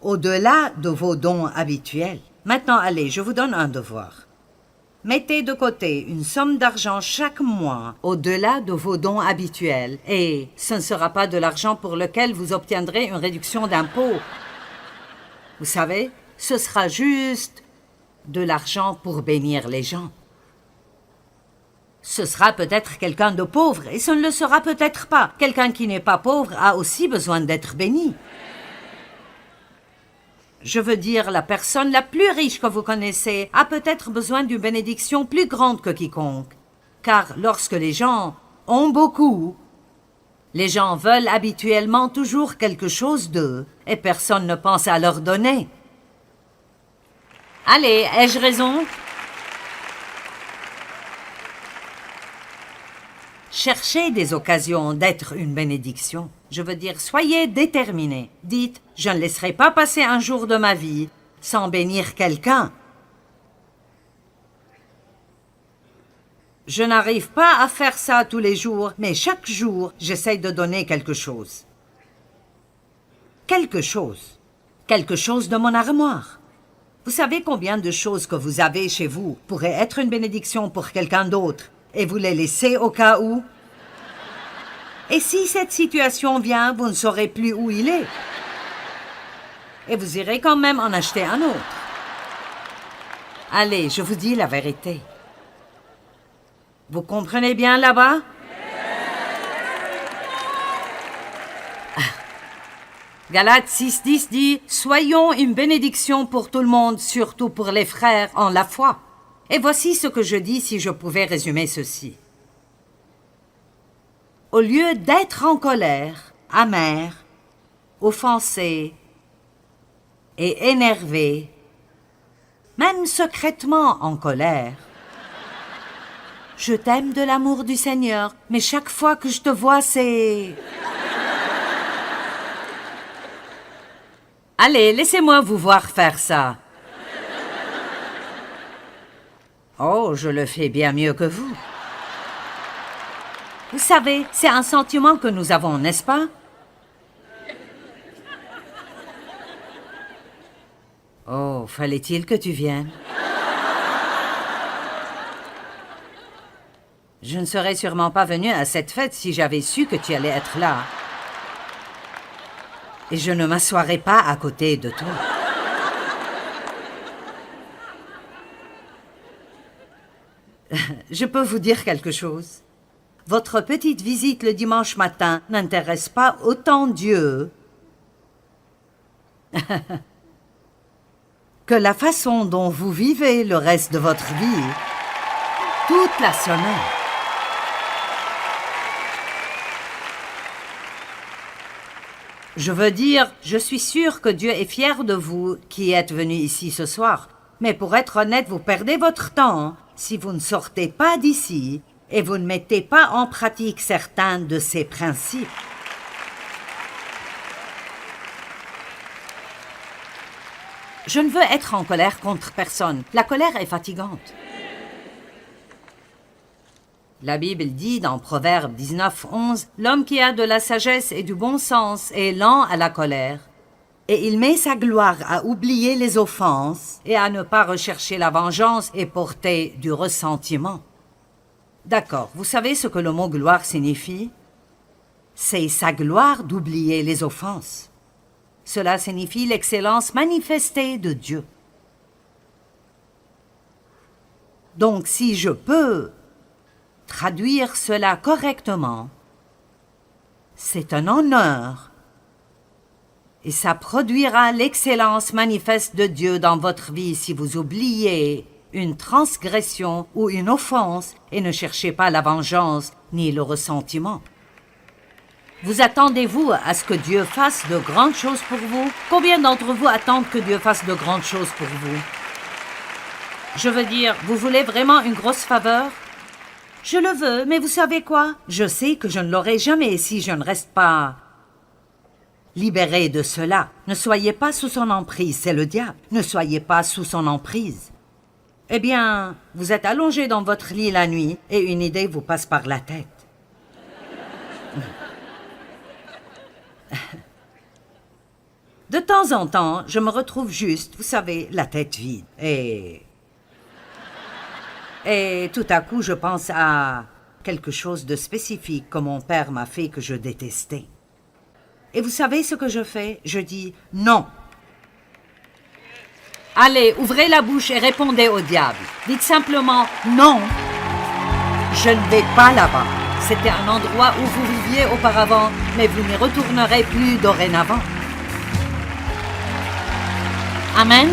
au-delà de vos dons habituels. Maintenant, allez, je vous donne un devoir. Mettez de côté une somme d'argent chaque mois au-delà de vos dons habituels et ce ne sera pas de l'argent pour lequel vous obtiendrez une réduction d'impôt. Vous savez, ce sera juste de l'argent pour bénir les gens. Ce sera peut-être quelqu'un de pauvre et ce ne le sera peut-être pas. Quelqu'un qui n'est pas pauvre a aussi besoin d'être béni. Je veux dire, la personne la plus riche que vous connaissez a peut-être besoin d'une bénédiction plus grande que quiconque. Car lorsque les gens ont beaucoup, les gens veulent habituellement toujours quelque chose d'eux et personne ne pense à leur donner. Allez, ai-je raison? Cherchez des occasions d'être une bénédiction. Je veux dire, soyez déterminés. Dites, je ne laisserai pas passer un jour de ma vie sans bénir quelqu'un. Je n'arrive pas à faire ça tous les jours, mais chaque jour, j'essaye de donner quelque chose. Quelque chose. Quelque chose de mon armoire. Vous savez combien de choses que vous avez chez vous pourraient être une bénédiction pour quelqu'un d'autre et vous les laissez au cas où? Et si cette situation vient, vous ne saurez plus où il est. Et vous irez quand même en acheter un autre. Allez, je vous dis la vérité. Vous comprenez bien là-bas? Galates 6:10 dit « Soyons une bénédiction pour tout le monde, surtout pour les frères en la foi. » Et voici ce que je dis si je pouvais résumer ceci. Au lieu d'être en colère, amer, offensé et énervé, même secrètement en colère, je t'aime de l'amour du Seigneur, mais chaque fois que je te vois, c'est... Allez, laissez-moi vous voir faire ça. Oh, je le fais bien mieux que vous. Vous savez, c'est un sentiment que nous avons, n'est-ce pas? Oh, fallait-il que tu viennes? Je ne serais sûrement pas venue à cette fête si j'avais su que tu allais être là. Et je ne m'assoirai pas à côté de toi. Je peux vous dire quelque chose? Votre petite visite le dimanche matin n'intéresse pas autant Dieu que la façon dont vous vivez le reste de votre vie toute la semaine. Je veux dire, je suis sûre que Dieu est fier de vous qui êtes venus ici ce soir. Mais pour être honnête, vous perdez votre temps si vous ne sortez pas d'ici et vous ne mettez pas en pratique certains de ces principes. Je ne veux être en colère contre personne. La colère est fatigante. La Bible dit dans Proverbe 19:11, « L'homme qui a de la sagesse et du bon sens est lent à la colère, et il met sa gloire à oublier les offenses et à ne pas rechercher la vengeance et porter du ressentiment. » D'accord, vous savez ce que le mot gloire signifie? C'est sa gloire d'oublier les offenses. Cela signifie l'excellence manifestée de Dieu. Donc si je peux traduire cela correctement, c'est un honneur et ça produira l'excellence manifeste de Dieu dans votre vie si vous oubliez une transgression ou une offense et ne cherchez pas la vengeance ni le ressentiment. Vous attendez-vous à ce que Dieu fasse de grandes choses pour vous? Combien d'entre vous attendent que Dieu fasse de grandes choses pour vous? Je veux dire, vous voulez vraiment une grosse faveur? Je le veux, mais vous savez quoi? Je sais que je ne l'aurai jamais si je ne reste pas libéré de cela. Ne soyez pas sous son emprise, c'est le diable. Ne soyez pas sous son emprise. Eh bien, vous êtes allongé dans votre lit la nuit et une idée vous passe par la tête. De temps en temps, je me retrouve juste, vous savez, la tête vide. Et tout à coup, je pense à quelque chose de spécifique que mon père m'a fait que je détestais. Et vous savez ce que je fais? Je dis non. Allez, ouvrez la bouche et répondez au diable. Dites simplement non. Je ne vais pas là-bas. C'était un endroit où vous viviez auparavant, mais vous n'y retournerez plus dorénavant. Amen.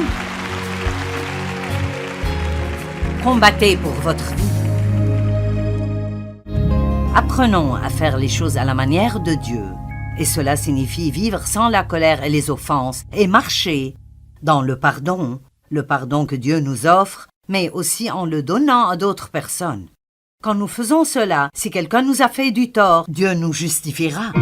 Combattez pour votre vie. Apprenons à faire les choses à la manière de Dieu, et cela signifie vivre sans la colère et les offenses, et marcher dans le pardon que Dieu nous offre, mais aussi en le donnant à d'autres personnes. Quand nous faisons cela, si quelqu'un nous a fait du tort, Dieu nous justifiera.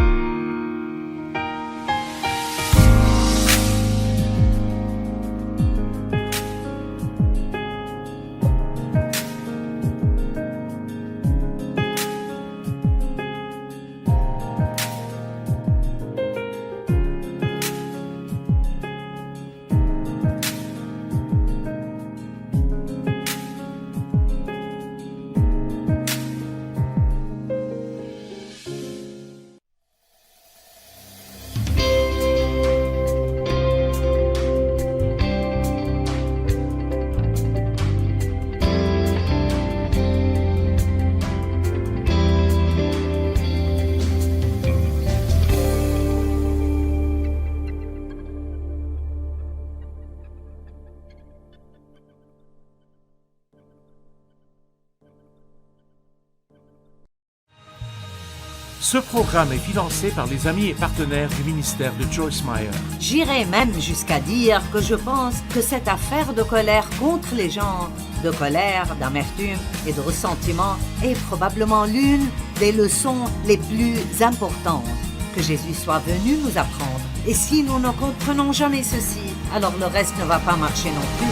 Ce programme est financé par les amis et partenaires du ministère de Joyce Meyer. J'irais même jusqu'à dire que je pense que cette affaire de colère contre les gens, de colère, d'amertume et de ressentiment est probablement l'une des leçons les plus importantes que Jésus soit venu nous apprendre. Et si nous ne comprenons jamais ceci, alors le reste ne va pas marcher non plus.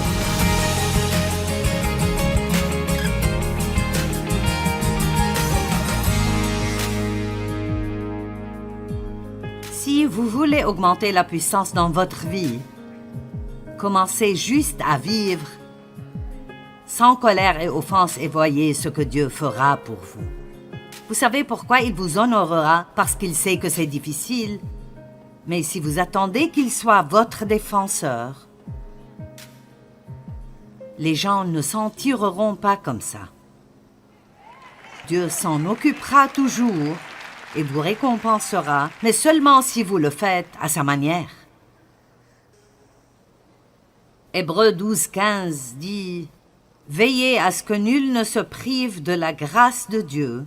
Si vous voulez augmenter la puissance dans votre vie, commencez juste à vivre sans colère et offense et voyez ce que Dieu fera pour vous. Vous savez pourquoi il vous honorera? Parce qu'il sait que c'est difficile. Mais si vous attendez qu'il soit votre défenseur, les gens ne s'en tireront pas comme ça. Dieu s'en occupera toujours et vous récompensera, mais seulement si vous le faites à sa manière. Hébreux 12:15 dit « Veillez à ce que nul ne se prive de la grâce de Dieu,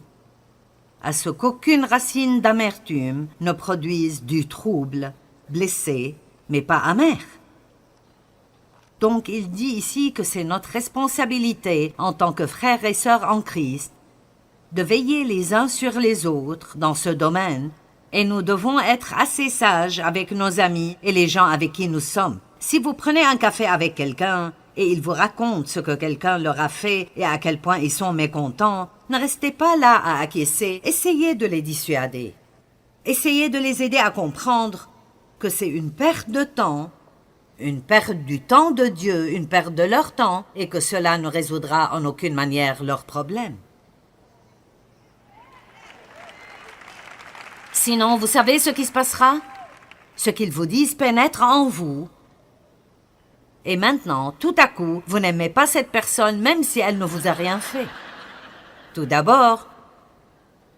à ce qu'aucune racine d'amertume ne produise du trouble, blessé, mais pas amer. » Donc il dit ici que c'est notre responsabilité en tant que frères et sœurs en Christ de veiller les uns sur les autres dans ce domaine, et nous devons être assez sages avec nos amis et les gens avec qui nous sommes. Si vous prenez un café avec quelqu'un et il vous raconte ce que quelqu'un leur a fait et à quel point ils sont mécontents, ne restez pas là à acquiescer, essayez de les dissuader. Essayez de les aider à comprendre que c'est une perte de temps, une perte du temps de Dieu, une perte de leur temps, et que cela ne résoudra en aucune manière leurs problèmes. Sinon, vous savez ce qui se passera? Ce qu'ils vous disent pénètre en vous. Et maintenant, tout à coup, vous n'aimez pas cette personne même si elle ne vous a rien fait. Tout d'abord,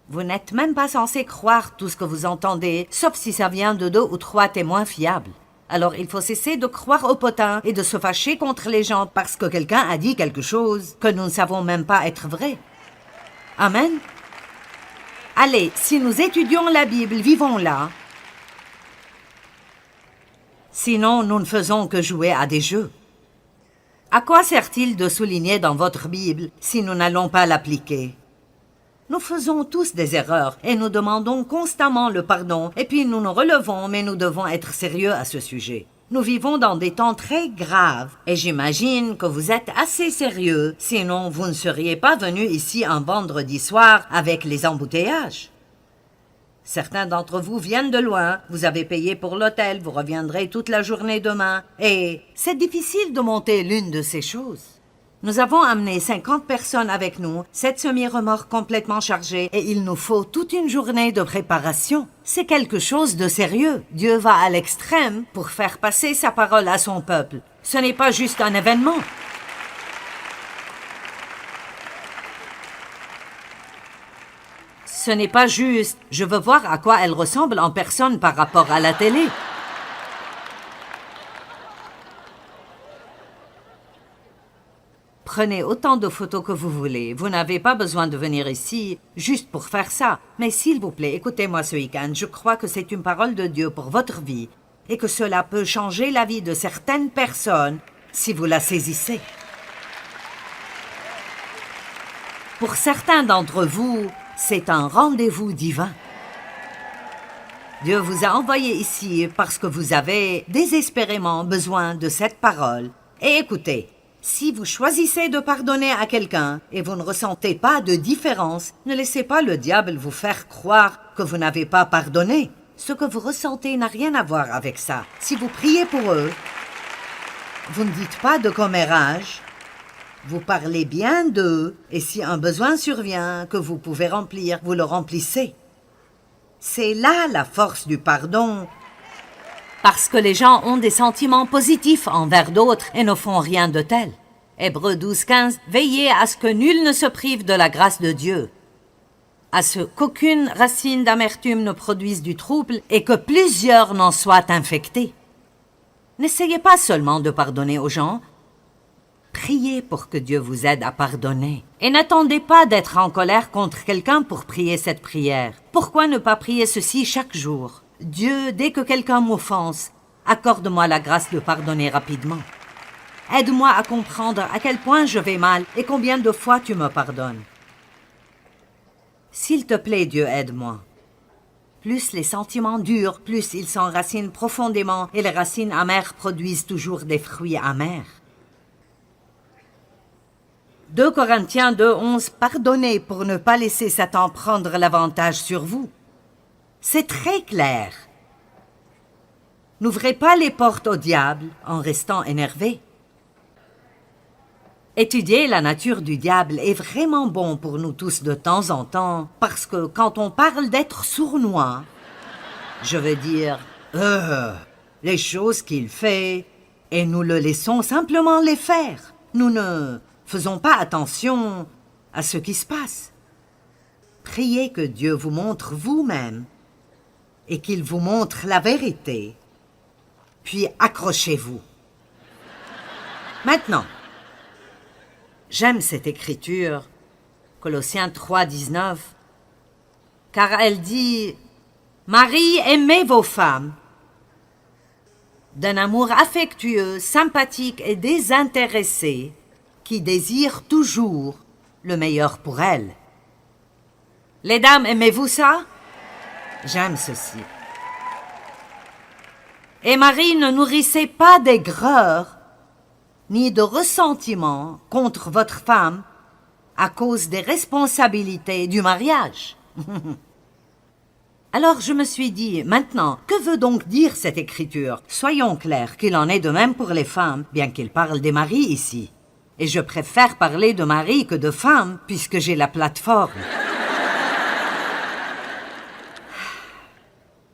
vous n'êtes même pas censé croire tout ce que vous entendez, sauf si ça vient de 2 ou 3 témoins fiables. Alors il faut cesser de croire au potin et de se fâcher contre les gens parce que quelqu'un a dit quelque chose que nous ne savons même pas être vrai. Amen. Allez, si nous étudions la Bible, vivons-la. Sinon, nous ne faisons que jouer à des jeux. À quoi sert-il de souligner dans votre Bible si nous n'allons pas l'appliquer? Nous faisons tous des erreurs et nous demandons constamment le pardon et puis nous nous relevons, mais nous devons être sérieux à ce sujet. Nous vivons dans des temps très graves et j'imagine que vous êtes assez sérieux, sinon vous ne seriez pas venus ici un vendredi soir avec les embouteillages. Certains d'entre vous viennent de loin, vous avez payé pour l'hôtel, vous reviendrez toute la journée demain et c'est difficile de monter l'une de ces choses. Nous avons amené 50 personnes avec nous, 7 semi-remorques complètement chargées et il nous faut toute une journée de préparation. C'est quelque chose de sérieux. Dieu va à l'extrême pour faire passer sa parole à son peuple. Ce n'est pas juste un événement. Ce n'est pas juste « je veux voir à quoi elle ressemble en personne par rapport à la télé ». Prenez autant de photos que vous voulez. Vous n'avez pas besoin de venir ici juste pour faire ça. Mais s'il vous plaît, écoutez-moi ce week-end. Je crois que c'est une parole de Dieu pour votre vie et que cela peut changer la vie de certaines personnes si vous la saisissez. Pour certains d'entre vous, c'est un rendez-vous divin. Dieu vous a envoyé ici parce que vous avez désespérément besoin de cette parole. Et écoutez, si vous choisissez de pardonner à quelqu'un et vous ne ressentez pas de différence, ne laissez pas le diable vous faire croire que vous n'avez pas pardonné. Ce que vous ressentez n'a rien à voir avec ça. Si vous priez pour eux, vous ne dites pas de commérage, vous parlez bien d'eux et si un besoin survient que vous pouvez remplir, vous le remplissez. C'est là la force du pardon. Parce que les gens ont des sentiments positifs envers d'autres et ne font rien de tel. Hébreux 12:15, veillez à ce que nul ne se prive de la grâce de Dieu, à ce qu'aucune racine d'amertume ne produise du trouble et que plusieurs n'en soient infectés. N'essayez pas seulement de pardonner aux gens. priez pour que Dieu vous aide à pardonner. Et n'attendez pas d'être en colère contre quelqu'un pour prier cette prière. Pourquoi ne pas prier ceci chaque jour? Dieu, dès que quelqu'un m'offense, accorde-moi la grâce de pardonner rapidement. Aide-moi à comprendre à quel point je vais mal et combien de fois tu me pardonnes. S'il te plaît, Dieu, aide-moi. Plus les sentiments durent, plus ils s'enracinent profondément et les racines amères produisent toujours des fruits amers. 2 Corinthiens 2:11 Pardonnez pour ne pas laisser Satan prendre l'avantage sur vous. C'est très clair. N'ouvrez pas les portes au diable en restant énervé. Étudier la nature du diable est vraiment bon pour nous tous de temps en temps, parce que quand on parle d'être sournois, je veux dire, les choses qu'il fait, et nous le laissons simplement les faire. Nous ne faisons pas attention à ce qui se passe. Priez que Dieu vous montre vous-même et qu'il vous montre la vérité. Puis accrochez-vous. Maintenant, j'aime cette écriture, Colossiens 3:19, car elle dit « Marie, aimez vos femmes d'un amour affectueux, sympathique et désintéressé, qui désire toujours le meilleur pour elles. » Les dames, aimez-vous ça? J'aime ceci. Et Marie, ne nourrissez pas d'aigreur ni de ressentiment contre votre femme à cause des responsabilités du mariage. Alors je me suis dit, maintenant, que veut donc dire cette écriture? Soyons clairs qu'il en est de même pour les femmes, bien qu'il parle des maris ici. Et je préfère parler de mari que de femme, puisque j'ai la plateforme.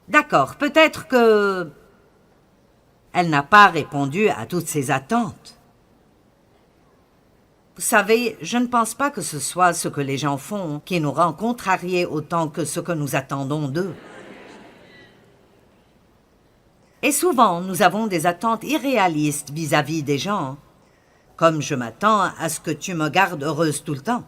D'accord, peut-être que elle n'a pas répondu à toutes ces attentes. Vous savez, je ne pense pas que ce soit ce que les gens font qui nous rend contrariés autant que ce que nous attendons d'eux. Et souvent, nous avons des attentes irréalistes vis-à-vis des gens, comme je m'attends à ce que tu me gardes heureuse tout le temps.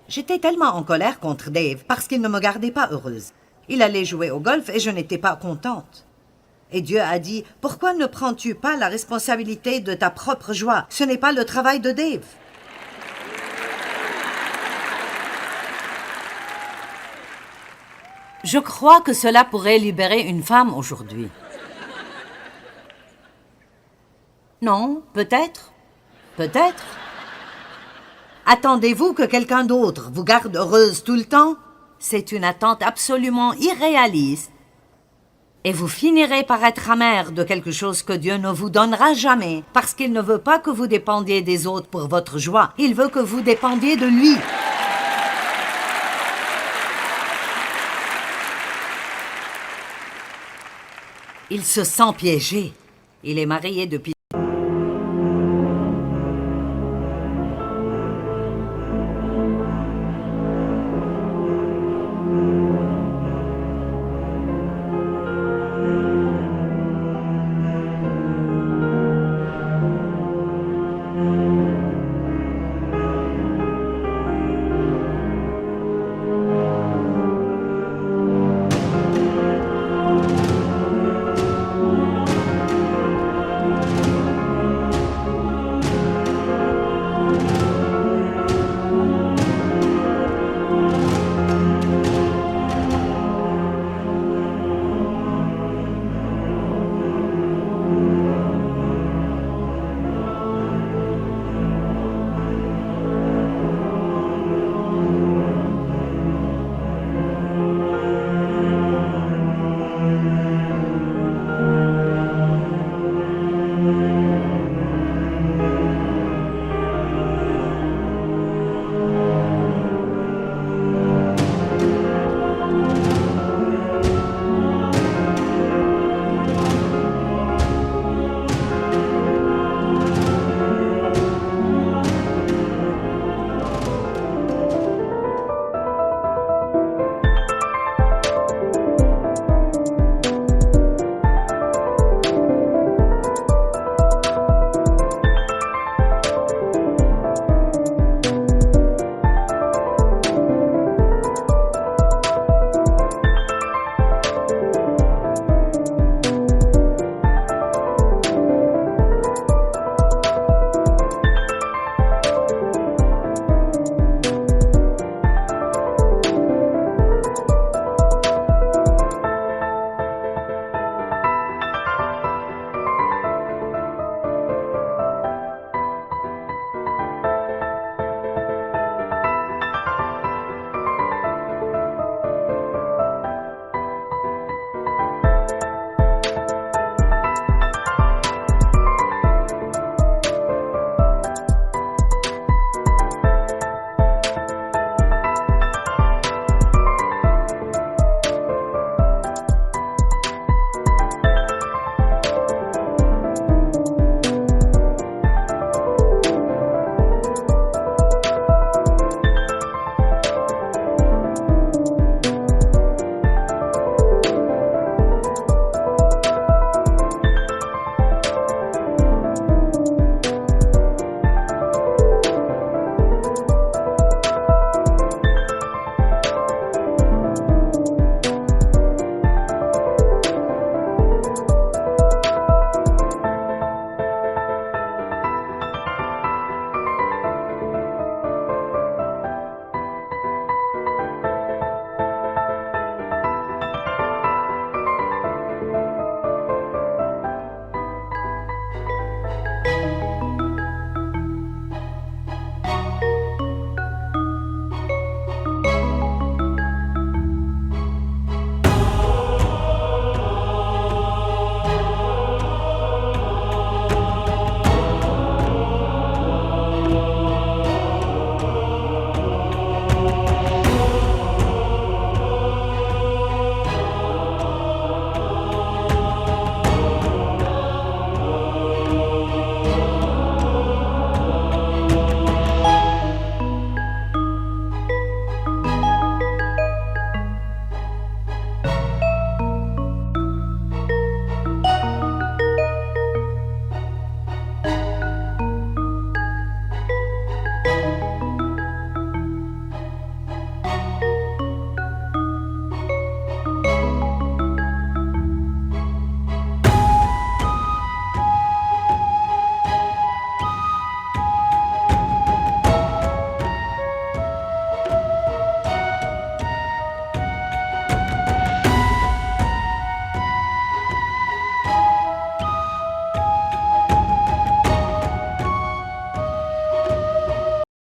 J'étais tellement en colère contre Dave parce qu'il ne me gardait pas heureuse. Il allait jouer au golf et je n'étais pas contente. Et Dieu a dit, « Pourquoi ne prends-tu pas la responsabilité de ta propre joie? Ce n'est pas le travail de Dave. » Je crois que cela pourrait libérer une femme aujourd'hui. Non, peut-être. Peut-être. Attendez-vous que quelqu'un d'autre vous garde heureuse tout le temps? C'est une attente absolument irréaliste. Et vous finirez par être amer de quelque chose que Dieu ne vous donnera jamais, parce qu'il ne veut pas que vous dépendiez des autres pour votre joie. Il veut que vous dépendiez de lui. Il se sent piégé. Il est marié depuis